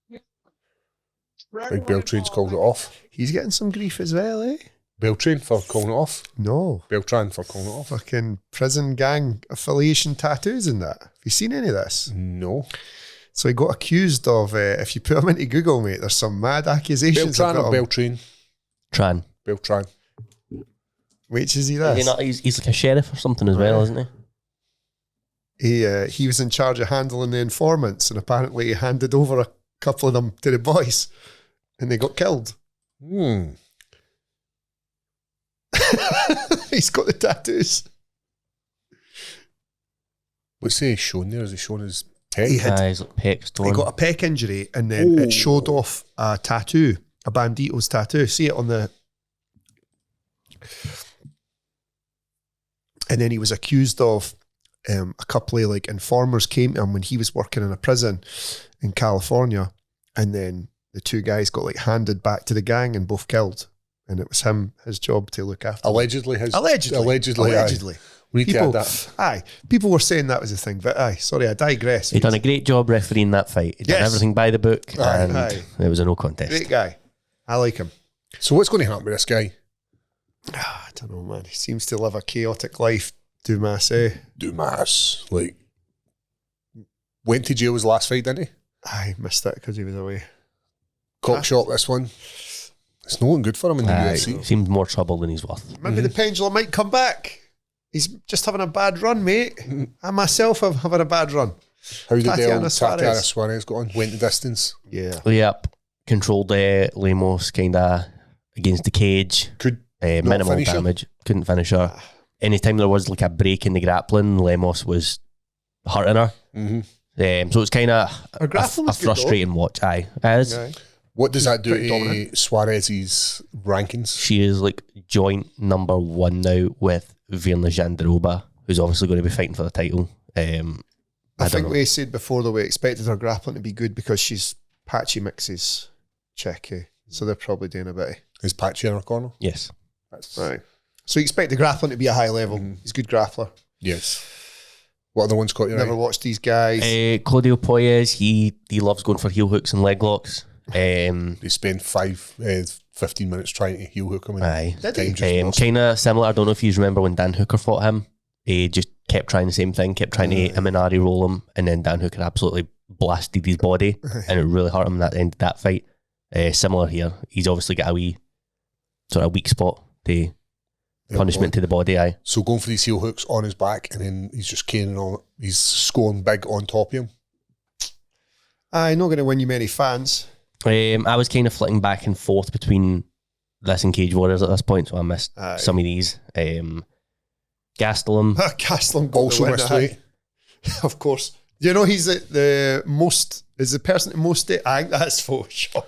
Big Beltran's called it off. He's getting some grief as well, eh? Beltran for calling it off? No. Beltran for calling it off. Fucking prison gang affiliation tattoos and that. Have you seen any of this? No. So he got accused of, if you put him into Google, mate, there's some mad accusations. Beltran or Beltran? Beltran. Which is he this? He's like a sheriff or something as well, isn't he? He was in charge of handling the informants, and apparently he handed over a couple of them to the boys, and they got killed. He's got the tattoos. What's he showing there? Is he showing his pec? He got a pec injury, and then it showed off a tattoo, a Bandito's tattoo. See it on the... And then he was accused of a couple of like informers came to him when he was working in a prison in California, and then the two guys got like handed back to the gang and both killed, and it was his job to look after allegedly them. Allegedly. We need to add that. People were saying that was a thing, but sorry, I digress. He done a great job refereeing that fight. He done everything by the book, and it was a no contest. Great guy. I like him. So what's going to happen with this guy? I don't know, man. He seems to live a chaotic life. 𝗟𝗏𝗏, like, went to jail his last fight, didn't he? I missed it because he was away. Cock shot this one. It's not looking good for him in the UFC. Seems more trouble than he's worth. Maybe the pendulum might come back. He's just having a bad run, mate. I myself have having a bad run. How did Tatiana Suarez go on? Went the distance. Yeah. Yep. Controlled Lemos kind of against the cage. Minimal damage. Couldn't finish her. Anytime there was like a break in the grappling, Lemos was hurting her. So it's kind of a frustrating watch. What does that do to Suarez's rankings? She is like joint number 1 now with 𝗟𝗢𝗗𝗖𝗔𝗦𝗧, who's obviously going to be fighting for the title. I think we said before that we expected her grappling to be good because she's Patchy Mix's checky. So they're probably doing a bit. Is Patchy in her corner? Yes. That's right. So you expect the grappling to be a high level. He's a good grappler. Yes. What other ones caught you? Never watched these guys. Claudio Poyes, he loves going for heel hooks and leg locks. They spend 15 minutes trying to heel hook him. Kind of similar. I don't know if you remember when Dan Hooker fought him. He just kept trying the same thing, kept trying to Imanari roll him, and then Dan Hooker absolutely blasted his body, and it really hurt him at the end of that fight. Similar here. He's obviously got a wee sort of weak spot to punishment to the body. So going for these heel hooks on his back, and then he's just caning on. He's scoring big on top of him. Not going to win you many fans. I was kind of flitting back and forth between this and Cage Warriors at this point, so I missed some of these. Gastelum. Gastelum also missed weight. Of course. You know, he's the most, is the person that most, I think that's Photoshop.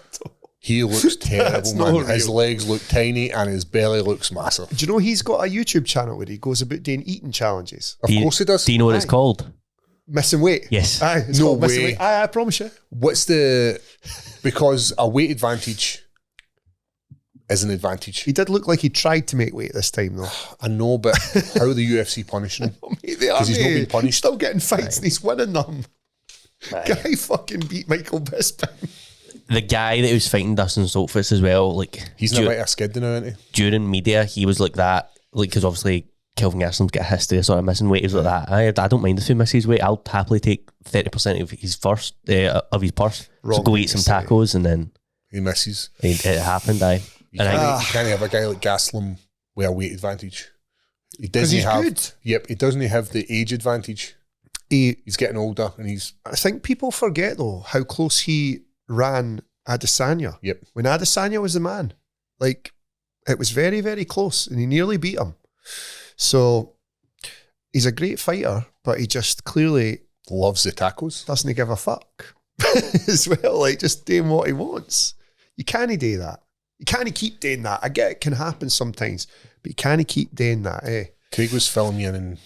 He looks terrible, man. His legs look tiny and his belly looks massive. Do you know he's got a YouTube channel where he goes about doing eating challenges? Of course he does. Do you know what it's called? Missing weight. Yes. Aye, it's called Missing Weight. Aye, I promise you. Because a weight advantage is an advantage. He did look like he tried to make weight this time, though. I know, but how are the UFC punishing him? Because he's not being punished. He's still getting fights and he's winning them. Guy fucking beat Michael Bisping. The guy that was fighting Dustin Stoltzfus as well, like he's not like a skid now, isn't he? During media, he was like that, like because obviously Kelvin Gastelum's got a history of sort of missing weight. He was like that. I don't mind if he misses weight. I'll happily take 30% of his purse. So go eat some tacos, and then he misses. It happened. You can't have a guy like Gastelum with a weight advantage. He doesn't have. Good. Yep, he doesn't have the age advantage. He's getting older, and he's. I think people forget though how close he ran Adesanya. Yep. When Adesanya was the man, like it was very, very close, and he nearly beat him. So he's a great fighter, but he just clearly loves the tacos. Doesn't give a fuck as well. Like just doing what he wants. You can't do that. You can't keep doing that. I get it can happen sometimes, but you can't keep doing that. Craig was filling me in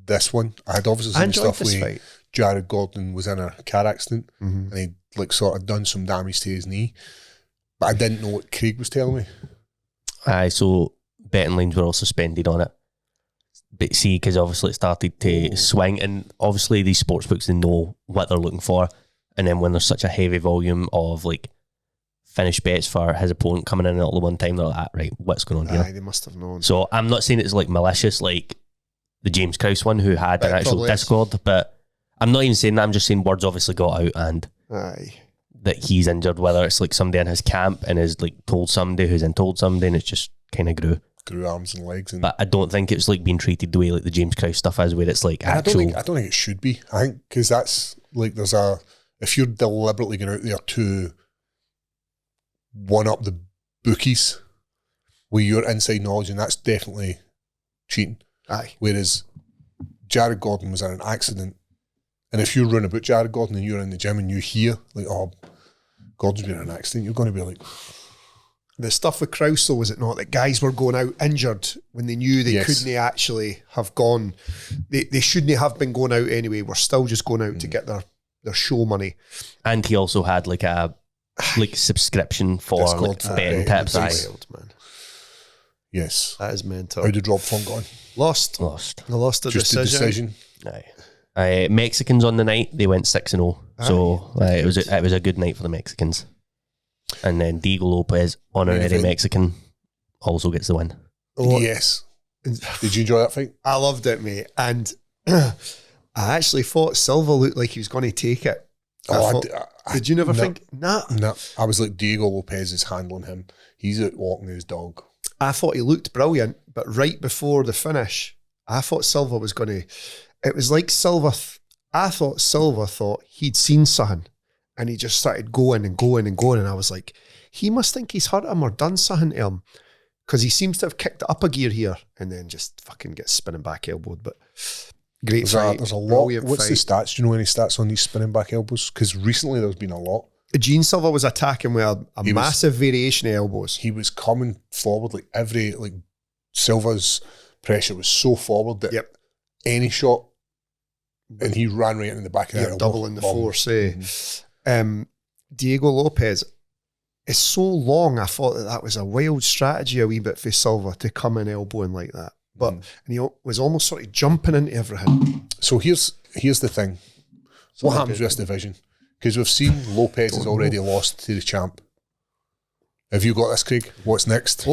this one. I had obviously seen stuff where Jared Gordon was in a car accident and he'd like sort of done some damage to his knee, but I didn't know what Craig was telling me. Aye, so betting lines were all suspended on it. But see, because obviously it started to swing, and obviously these sportsbooks, they know what they're looking for, and then when there's such a heavy volume of like finished bets for his opponent coming in all the one time, they're like, right, what's going on here? Aye, they must have known. So I'm not saying it's like malicious like the James Krause one who had an actual Discord, but I'm not even saying that. I'm just saying words obviously got out and that he's injured, whether it's like somebody in his camp and has like told somebody who's then told somebody, and it's just kind of grew arms and legs. But I don't think it's like being treated the way like the James Krause stuff is, where it's like actual. I don't think it should be. I think because that's like if you're deliberately going out there to one up the bookies with your inside knowledge, and that's definitely cheating. Aye. Whereas Jared Gordon was in an accident, and if you're running about Jared Gordon and you're in the gym and you hear like, oh, Gordon's been in an accident, you're going to be like. The stuff with Krause, though, was it not that guys were going out injured when they knew they couldn't actually have gone? They shouldn't have been going out anyway. We're still just going out to get their show money. And he also had like a subscription for betting tips. Wild, man. Yes, that is mental. How did Rob Font go on? Lost. They lost a just decision. Aye. Mexicans on the night, they went 6-0. So it was a good night for the Mexicans. And then Diego Lopes, honorary Mexican, also gets the win. Yes. Did you enjoy that fight? I loved it, mate. And I actually thought Silva looked like he was going to take it. Did you never think? Nah. No. I was like, Diego Lopes is handling him. He's out walking his dog. I thought he looked brilliant, but right before the finish, I thought Silva was going to... It was like Silva... I thought Silva thought he'd seen something. And he just started going and going and going. And I was like, he must think he's hurt him or done something to him. Because he seems to have kicked it up a gear here and then just fucking gets spinning back elbowed. But great fight. There's a lot. What's the stats? Do you know any stats on these spinning back elbows? Because recently there's been a lot. Gene Silva was attacking with a massive variation of elbows. He was coming forward Silva's pressure was so forward that any shot, and he ran right into the back of the elbow. Doubling the force, Diego Lopes is so long. I thought that was a wild strategy a wee bit for Silva to come in elbowing like that, but and he was almost sort of jumping into everything. So here's the thing: what happens with this division? Because we've seen Lopez has already lost to the champ. Have you got this, Craig? What's next?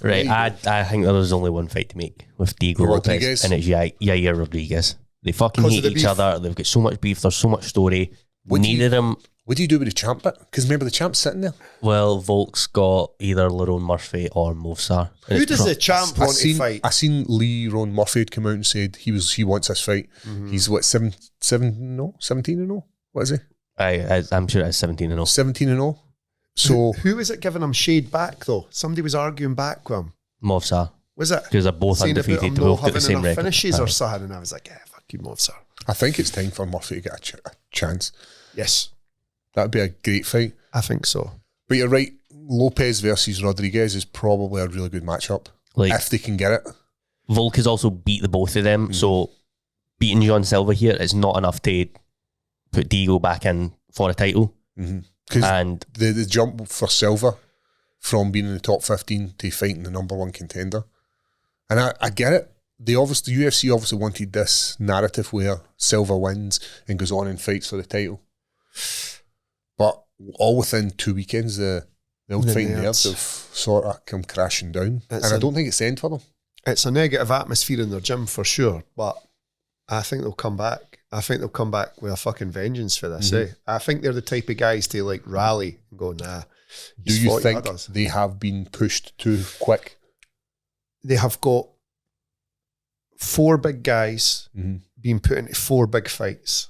Right. I think there was only one fight to make with Diego Lopez, and it's Yair Rodriguez. They fucking hate each other. They've got so much beef. There's so much story. Neither of them. What do you do with the champ bit? Because remember the champ's sitting there. Well, Volk's got either Lerone Murphy or Movsar. Who does the champ want to fight? I seen Lerone Murphy had come out and said he wants this fight. He's what 17-0? What is he? I'm sure it's 17-0. 17-0. So who was it giving him shade back though? Somebody was arguing back with him. Movsar. Was it? Because they're both undefeated. They both got the same record. Finishes or something, and I was like, yeah, fuck you, Movsar. I think it's time for Murphy to get a chance. Yes. That'd be a great fight. I think so. But you're right, Lopes versus Rodriguez is probably a really good matchup. Like, if they can get it. Volk has also beat the both of them, so beating John Silva here is not enough to put Diego back in for a title. And the jump for Silva from being in the top 15 to fighting the number one contender. And I get it. The UFC obviously wanted this narrative where Silva wins and goes on and fights for the title. But all within 2 weekends, the old fighting nerds have sort of come crashing down. And I don't think it's the end for them. It's a negative atmosphere in their gym for sure, but I think they'll come back. I think they'll come back with a fucking vengeance for this. I think they're the type of guys to like rally and go, nah. Do you think they have been pushed too quick? They have got 4 big guys being put into 4 big fights.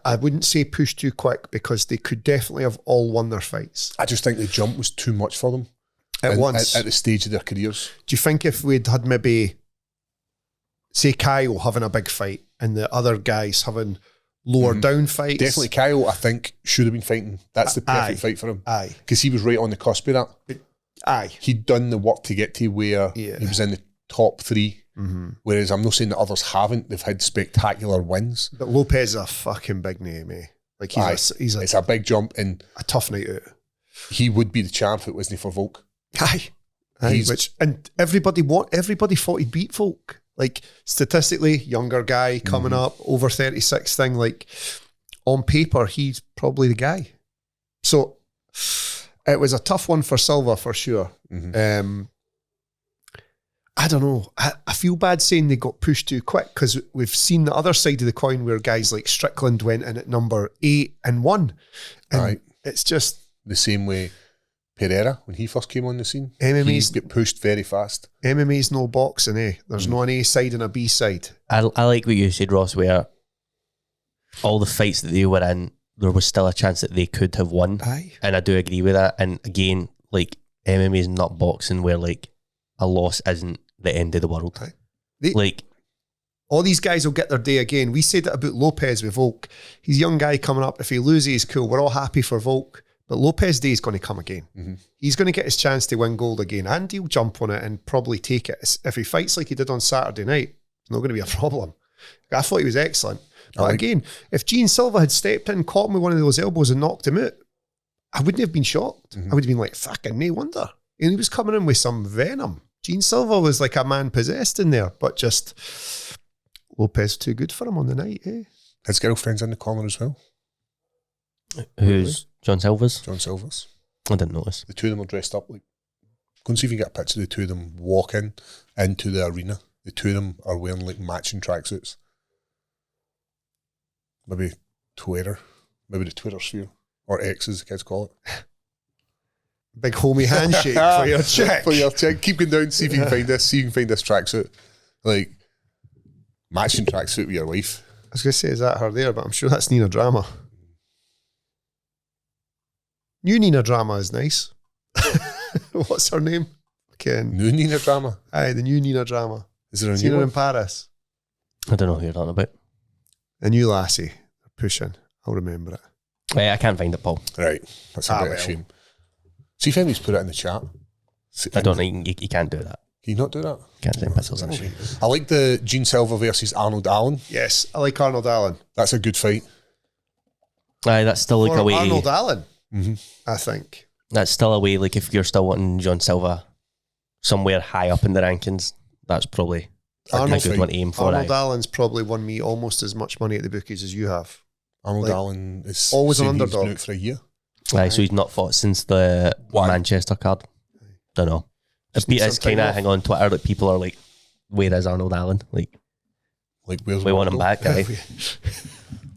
I wouldn't say push too quick because they could definitely have all won their fights. I just think the jump was too much for them at once. At the stage of their careers. Do you think if we'd had maybe, say, Kyle having a big fight and the other guys having lower down fights? Definitely Kyle, I think, should have been fighting. That's the perfect fight for him. Because he was right on the cusp of that. He'd done the work to get to where he was in the top 3. Whereas I'm not saying that others haven't. They've had spectacular wins. But Lopes is a fucking big name, eh? Like it's a big jump and a tough night out. He would be the champ if it wasn't for Volk. And everybody thought he'd beat Volk. Like statistically, younger guy coming up, over 36 thing. Like on paper, he's probably the guy. So it was a tough one for Silva for sure. I don't know. I feel bad saying they got pushed too quick because we've seen the other side of the coin where guys like Strickland went in at number 8 and won. And it's just the same way Pereira, when he first came on the scene, MMA's get pushed very fast. MMA's no boxing, eh? There's no an A side and a B side. I like what you said, Ross, where all the fights that they were in, there was still a chance that they could have won. And I do agree with that. And again, like MMA is not boxing where like a loss isn't the end of the world. Like all these guys will get their day again. We said that about Lopes with Volk. He's a young guy coming up. If he loses, cool. We're all happy for Volk. But Lopes' day is going to come again. He's going to get his chance to win gold again. And he'll jump on it and probably take it. If he fights like he did on Saturday night, it's not going to be a problem. I thought he was excellent. But again, if Gene Silva had stepped in, caught him with one of those elbows and knocked him out, I wouldn't have been shocked. I would have been like, fucking no wonder. And he was coming in with some venom. Gene Silva was like a man possessed in there, but just Lopes too good for him on the night, eh? His girlfriend's in the corner as well. Who's John Silva's? John Silva's. I didn't notice. The two of them are dressed up like. Go and see if you can get a picture of the two of them walking into the arena. The two of them are wearing like matching tracksuits. Maybe Twitter. Maybe the Twitter sphere. Or X as the kids call it. Big homie handshake for your check. For your check. Keep going down, see if you can find this. See if you can find this tracksuit. Like, matching tracksuit with your wife. I was going to say, is that her there? But I'm sure that's Nina Drama. New Nina Drama is nice. What's her name? New Nina Drama? Aye, the new Nina Drama. Is there a new one? In Paris? I don't know who you're talking about. A new lassie. Pushing. I'll remember it. I can't find it, Paul. Right. That's a bit of a shame. See if anybody's put it in the chat. I don't think you can't do that. Can you not do that? Can't send missiles in. I like the Gene Silva versus Arnold Allen. Yes, I like Arnold Allen. That's a good fight. Aye, that's still like a way. Arnold Allen, I think. That's still a way, like if you're still wanting John Silva somewhere high up in the rankings, that's probably a good one to aim for. Arnold Allen's probably won me almost as much money at the bookies as you have. Arnold Allen is always an underdog. He's been out for a year. Aye, so he's not fought since the Manchester card. Don't know. It's kind of hang on Twitter that people are like, "Where is Arnold Allen?" Like where's we want him back.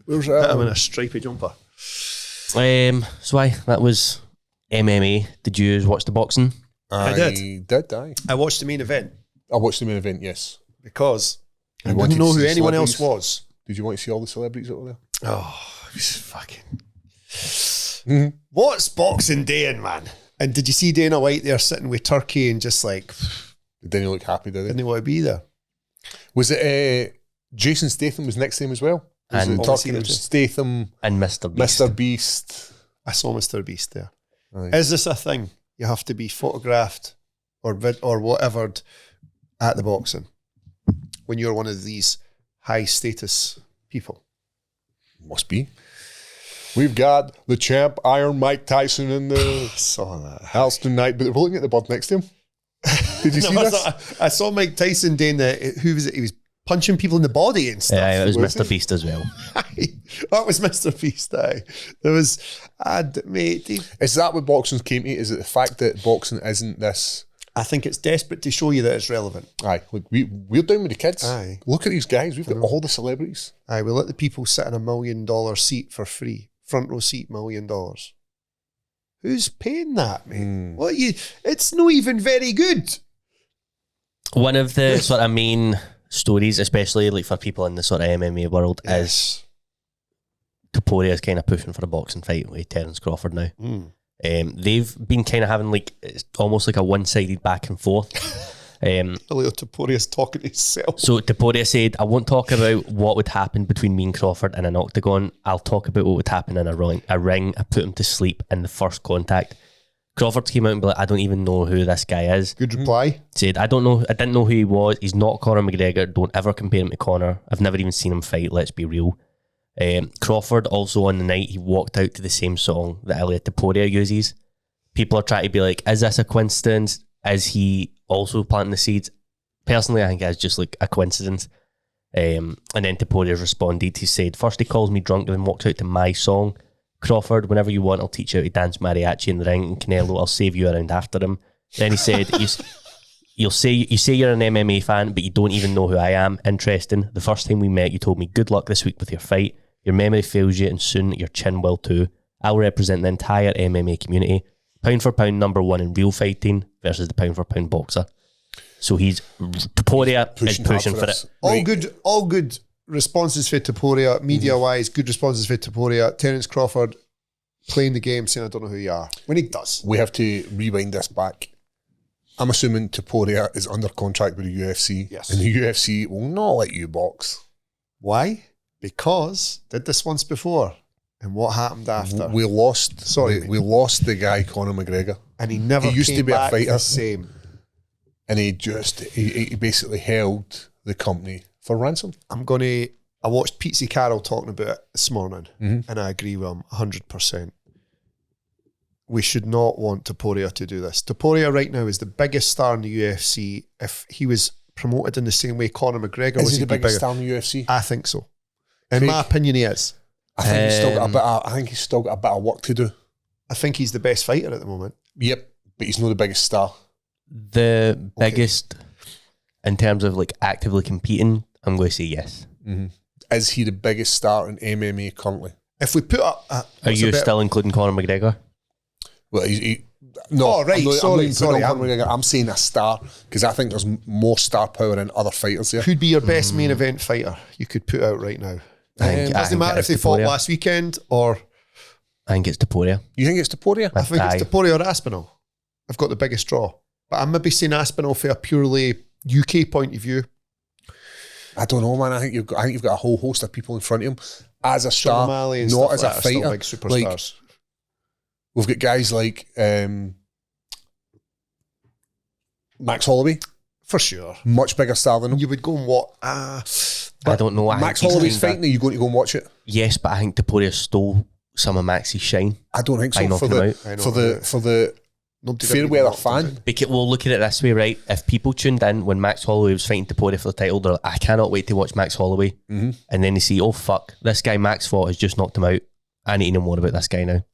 Where's I'm in a stripy jumper. So that was MMA. Did you watch the boxing? I did. I watched the main event. I watched the main event. Yes, because I didn't know who anyone else was. Did you want to see all the celebrities over there? Oh, it was fucking. What's Boxing Day in, man? And did you see Dana White there sitting with Turkey and just like... Didn't he look happy, did he? Didn't he want to be there? Was it Jason Statham was next to him as well? And Statham and Mr. Beast. Mr. Beast. I saw Mr. Beast there. Aye. Is this a thing? You have to be photographed or whatever at the boxing when you're one of these high status people? Must be. We've got the champ, Iron Mike Tyson, in the saw that house tonight, but we're looking at the bird next to him. Did you see this? I saw Mike Tyson doing who was it? He was punching people in the body and stuff. Yeah, it was Mr. Beast as well. That was Mr. Beast. There was, mate. Is that what boxing came to? Is it the fact that boxing isn't this? I think it's desperate to show you that it's relevant. Aye, look, we're down with the kids. Aye. Look at these guys. We've got all the celebrities. Aye, we let the people sit in $1 million seat for free. Front row seat, $1 million. Who's paying that, mate? What it's not even very good. One of the sort of main stories, especially like for people in the sort of MMA world, is Topuria is kind of pushing for a boxing fight with 𝗟𝗘𝗗𝗏 Crawford now. They've been kind of having like, it's almost like a one-sided back and forth. Topuria's talking to himself. So Topuria said, I won't talk about what would happen between me and Crawford in an octagon. I'll talk about what would happen in a ring. I put him to sleep in the first contact. Crawford came out and be like, I don't even know who this guy is. Good reply. Said, I didn't know who he was. He's not Conor McGregor. Don't ever compare him to Conor. I've never even seen him fight. Let's be real. Crawford also on the night, he walked out to the same song that Topuria uses. People are trying to be like, is this a coincidence? Is he also planting the seeds? Personally, I think it's just like a coincidence. And then Topuria responded. He said, first he calls me drunk and then walks out to my song. Crawford, whenever you want, I'll teach you how to dance mariachi in the ring. And Canelo, I'll save you around after him. Then he said, you say you're an MMA fan, but you don't even know who I am. Interesting. The first time we met, you told me good luck this week with your fight. Your memory fails you, and soon your chin will too. I'll represent the entire MMA community. Pound for pound, #1 in real fighting versus the pound for pound boxer. So Topuria is pushing for it. All good responses for Topuria, media-wise, good responses for Topuria. 𝗟𝗗𝗏𝗏 Crawford playing the game, saying, I don't know who you are. When he does. We have to rewind this back. I'm assuming Topuria is under contract with the UFC. Yes. And the UFC will not let you box. Why? Because did this once before. And what happened after? We lost the guy Conor McGregor. And he never used came to be back a fighter. the same. And he basically held the company for ransom. I watched 𝗣𝗢𝗗𝗏𝗗𝗏 Carroll talking about it this morning, and I agree with him 100%. We should not want Topuria to do this. Topuria right now is the biggest star in the UFC. If he was promoted in the same way Conor McGregor was, he the biggest star in the UFC? I think so. In my opinion, he is. I think he's still got a bit of work to do. I think he's the best fighter at the moment. Yep, but he's not the biggest star. The biggest in terms of like actively competing, I'm going to say yes. Is he the biggest star in MMA currently? If we put up, are you still including Conor McGregor? Well, no. Oh, right. Sorry. I'm saying a star because I think there's more star power in other fighters there. Could be your best main event fighter you could put out right now. It doesn't matter if they fought last weekend or. I think it's Topuria. You think it's Topuria? I think it's Topuria or Aspinall. I've got the biggest draw. But I'm maybe saying Aspinall for a purely UK point of view. I don't know, man. I think you've got a whole host of people in front of him as a star, not as a fighter. Big superstars. Like, we've got guys like Max Holloway. For sure. Much bigger star than him. You would go and what? I don't know. Max Holloway's fighting, are you going to go and watch it? Yes, but I think Topuria stole some of Max's shine. I don't think so. For the fair weather fan. Because we'll look at it this way, right? If people tuned in when Max Holloway was fighting Topuria for the title, they're like, I cannot wait to watch Max Holloway. And then they see, oh fuck, this guy Max fought has just knocked him out. I need to know more about this guy now.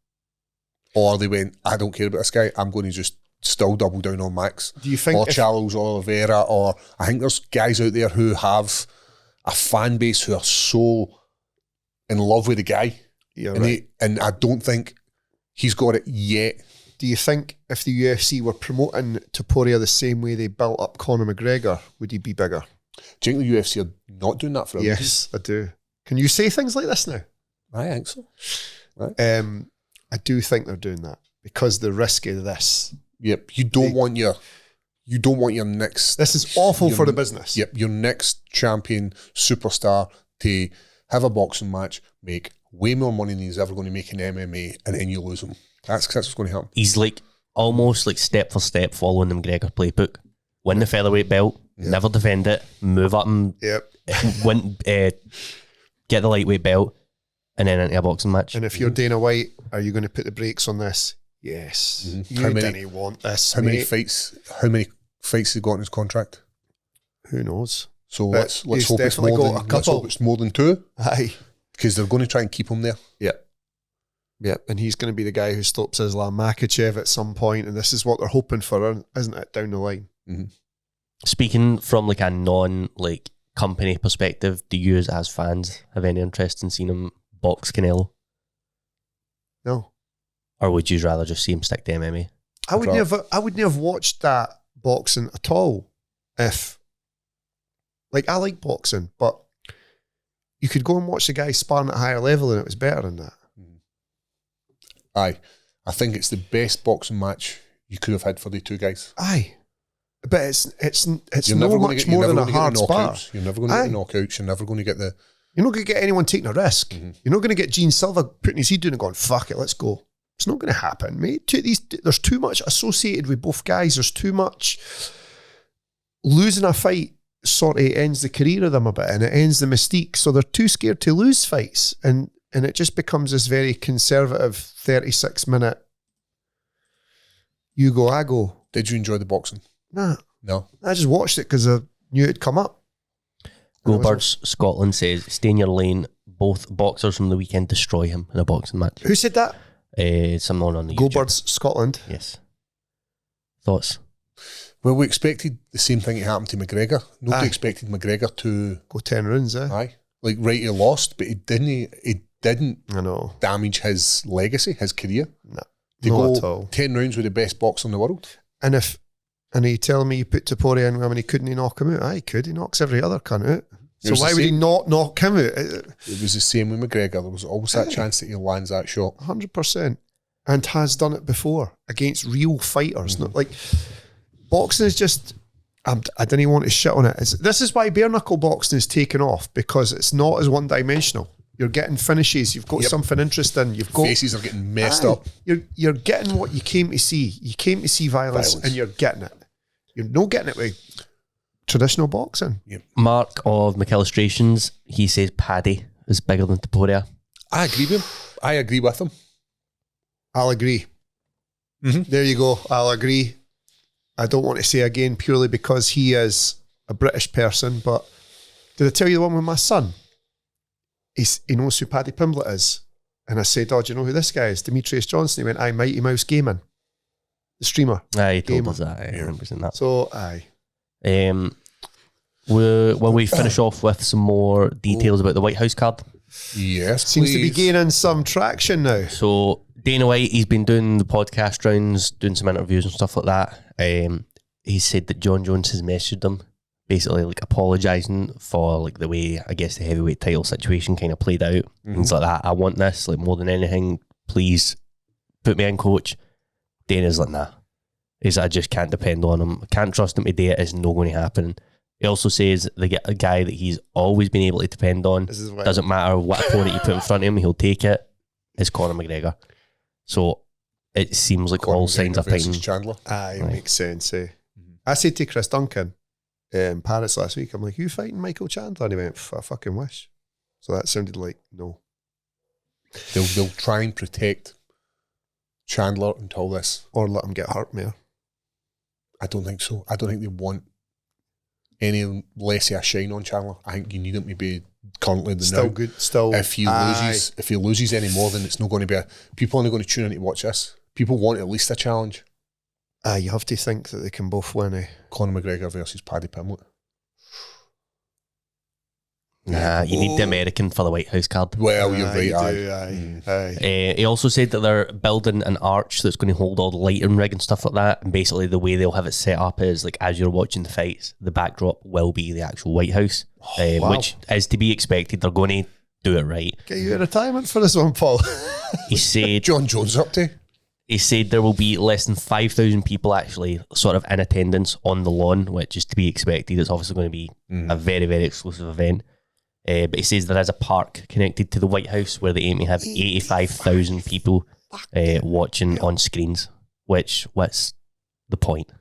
Or they went, I don't care about this guy. I'm going to just still double down on Max. Do you think? Or Charles Oliveira, or I think there's guys out there who have a fan base who are so in love with the guy. Yeah, and I don't think he's got it yet. Do you think if the UFC were promoting Topuria the same way they built up Conor McGregor, would he be bigger? Do you think the UFC are not doing that for him? Yes, I do. Can you say things like this now? I think so. Right. I do think they're doing that because the risk of this. Yep. You don't want your next. This is awful for the business. Yep. Your next champion superstar to have a boxing match, make way more money than he's ever going to make in MMA, and then you lose him. That's what's going to happen. He's like almost like step for step following the McGregor playbook. Win the featherweight belt, never defend it, move up and win, get the lightweight belt, and then into a boxing match. And if you're Dana White, are you going to put the brakes on this? Yes. You didn't want this. How many fights has he got in his contract? Who knows? So let's hope it's more than 2. Aye. Because they're going to try and keep him there. Yep, and he's going to be the guy who stops 𝗟𝗘𝗗𝗏 at some point, and this is what they're hoping for, isn't it, down the line? Speaking from like a non-company perspective, do you as fans have any interest in seeing him box Canelo? No. Or would you rather just see him stick to MMA? I would never have watched that boxing at all if, like, I like boxing, but you could go and watch the guy sparring at a higher level and it was better than that. Aye. I think it's the best boxing match you could have had for the 2 guys. Aye. But it's no much more than a hard spar. You're never going to get the knockouts. You're never going to get the... You're not going to get anyone taking a risk. You're not going to get Gene Silva putting his head down and going, fuck it, let's go. It's not going to happen, mate. There's too much associated with both guys. There's too much... Losing a fight sort of ends the career of them a bit, and it ends the mystique. So they're too scared to lose fights, and it just becomes this very conservative 36-minute you go, I go. Did you enjoy the boxing? Nah. No. I just watched it because I knew it'd come up. Goldbergs Scotland says, stay in your lane. Both boxers from the weekend destroy him in a boxing match. Who said that? Someone on the Goldbergs Scotland. Yes. Thoughts? Well, we expected the same thing to happen to McGregor. Nobody expected McGregor to go 10 rounds, Aye. Like, right, he lost, but he didn't I know. Damage his legacy, his career. No. Not at all. 10 rounds with the best boxer in the world. And are you telling me you put Topuria in him and he couldn't knock him out? Aye, he could. He knocks every other cunt out. So why would he not knock him out? It was the same with McGregor. There was always that chance that he lands that shot. 100%. And has done it before against real fighters. Not like... Boxing is just... I didn't even want to shit on it. This is why bare knuckle boxing is taken off, because it's not as one-dimensional. You're getting finishes. You've got something interesting. You've got faces are getting messed up. You're getting what you came to see. You came to see violence. And you're getting it. You're not getting it with traditional boxing. Yep. Mark of McIllustrations, he says Paddy is bigger than Topuria. I agree with him. I agree with him. I'll agree. There you go. I'll agree. I don't want to say again purely because he is a British person, but did I tell you the one with my son? He knows who Paddy Pimblett is. And I said, oh, do you know who this guy is? Demetrius Johnson. He went, aye, Mighty Mouse Gaming. The streamer. Aye, he told us that. I remember seeing that. So, aye. Will we finish off with some more details about the White House card? Yes, Seems to be gaining some traction now. So, Dana White, he's been doing the podcast rounds, doing some interviews and stuff like that. He said that John Jones has messaged him, basically like apologising for like the way, I guess, the heavyweight title situation kind of played out. Things like that. I want this, like, more than anything. Please put me in, coach. Dana's like, nah. He's like, I just can't depend on him. I can't trust him to do it. It's not going to happen. He also says the guy that he's always been able to depend on, doesn't matter what opponent you put in front of him, he'll take it, is Conor McGregor. So it seems like all signs are pointing. Chandler. Aye, makes sense. I said to Chris Duncan in Paris last week, I'm like, you fighting Michael Chandler? And he went, I fucking wish. So that sounded like no. They'll try and protect Chandler until this. Or let him get hurt more. I don't think so. I don't think they want any less of a shine on Chandler. I think you need him to be currently the still now. Good. Still, if he loses any more, then it's not going to be people only going to tune in to watch this. People want at least a challenge. You have to think that they can both win. Conor McGregor versus Paddy Pimblett. Nah, you need the American for the White House card. Well, you're right. Aye. He also said that they're building an arch that's going to hold all the lighting rig and stuff like that. And basically the way they'll have it set up is, like, as you're watching the fights, the backdrop will be the actual White House, which is to be expected. They're going to do it right. Get you a retirement for this one, Paul. He said... John Jones up to? He said there will be less than 5,000 people actually sort of in attendance on the lawn, which is to be expected. It's obviously going to be a very, very exclusive event. but he says there is a park connected to the White House where they aim to have 85,000 people watching on screens. What's the point?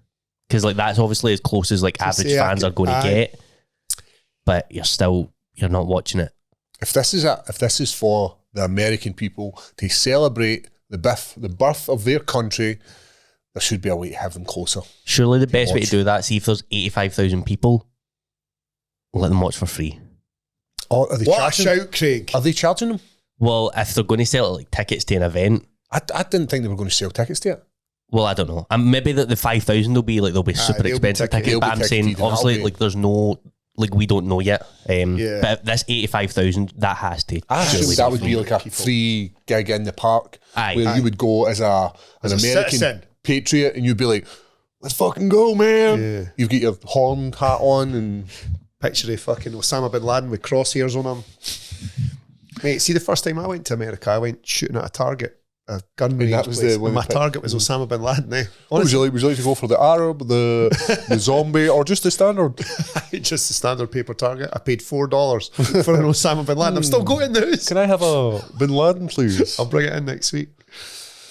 Because like that's obviously as close as like average fans are going to get, but you're not watching it. If this is for the American people to celebrate the birth of their country, there should be a way to have them closer. Surely the best way to do that, see if there's 85,000 people, let them watch for free. Or are they charging? Shout, Craig. Are they charging them? Well, if they're going to sell like tickets to an event, I didn't think they were going to sell tickets to it. Well, I don't know. Maybe the 5,000 will be super expensive tickets. But I'm saying obviously like there's no like we don't know yet. But this 85,000 that has to. I assume that would be like a free gig in the park where you would go as an American patriot and you'd be like, let's fucking go, man. Yeah. You've got your horn hat on and picture of fucking Osama bin Laden with crosshairs on him. Mate, see the first time I went to America, I went shooting at a target. A gun range. That was my target was Osama bin Laden. Would you like to go for the Arab, the zombie, or just the standard? Just the standard paper target. I paid $4 for an Osama bin Laden. I'm still going in the house. Can I have a bin Laden, please? I'll bring it in next week.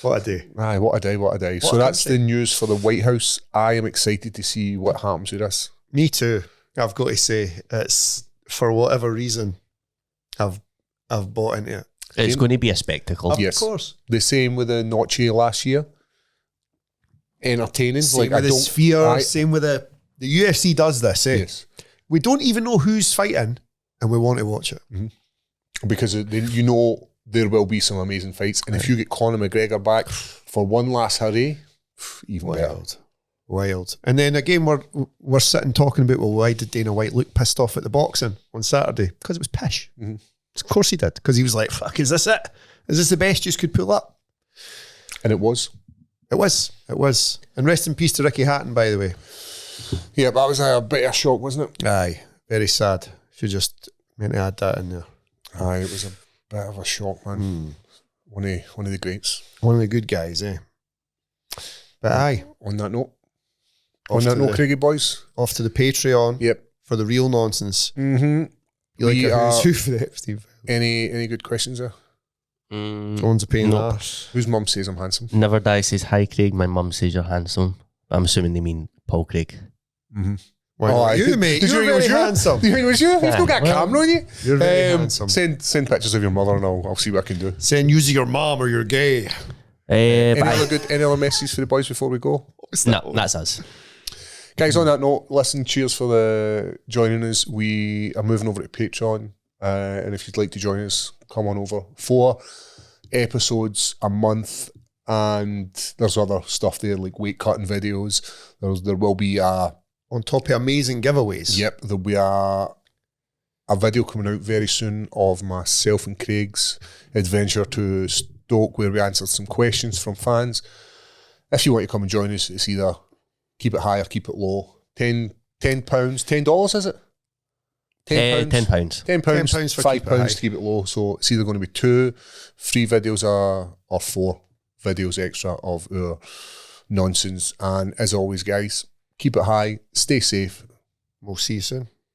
What a day. Aye, what a day, what a day. So that's the news for the White House. I am excited to see what happens with this. Me too. I've got to say, it's for whatever reason, I've bought into it. It's going to be a spectacle. Of course. The same with the Noche last year. Entertaining. Same with the Sphere. Same with the UFC does this. Yes. We don't even know who's fighting and we want to watch it. Mm-hmm. Because you know there will be some amazing fights. And if you get Conor McGregor back for one last hurry, even Wild. And then again, we're sitting talking about, well, why did Dana White look pissed off at the boxing on Saturday? Because it was pish. Mm-hmm. Of course he did, because he was like, fuck, is this it? Is this the best you could pull up? And it was. It was. And rest in peace to Ricky Hatton, by the way. Yeah, that was a bit of a shock, wasn't it? Aye, very sad. Should just meant to add that in there. Aye, it was a bit of a shock, man. One of the greats. One of the good guys, eh? But aye. On that note, Craigie boys. Off to the Patreon. Yep. For the real nonsense. Mm-hmm. You like who for the Epstein file? Any good questions there? Someone's a pain in the arse. Whose mum says I'm handsome? Never Die says, hi Craig, my mum says you're handsome. I'm assuming they mean Paul Craig. Mm-hmm. Why not you, mate? You're very handsome. Do you think it was you? You've still got a camera on you. You're very handsome. Send pictures of your mother and I'll see what I can do. Send using your mom or you're gay. Any other messages for the boys before we go? No, that's us. Guys, on that note, listen, cheers for the joining us. We are moving over to Patreon. And if you'd like to join us, come on over. 4 episodes a month, and there's other stuff there like weight cutting videos. There will be on top of amazing giveaways. Yep, there'll be a video coming out very soon of myself and Craig's adventure to Stoke, where we answered some questions from fans. If you want to come and join us, it's either keep it high or keep it low. £10, $10, is it? £10. £10. £10 for £5 to keep it low. So it's either going to be 2 free videos or 4 videos extra of our nonsense. And as always, guys, keep it high, stay safe. We'll see you soon.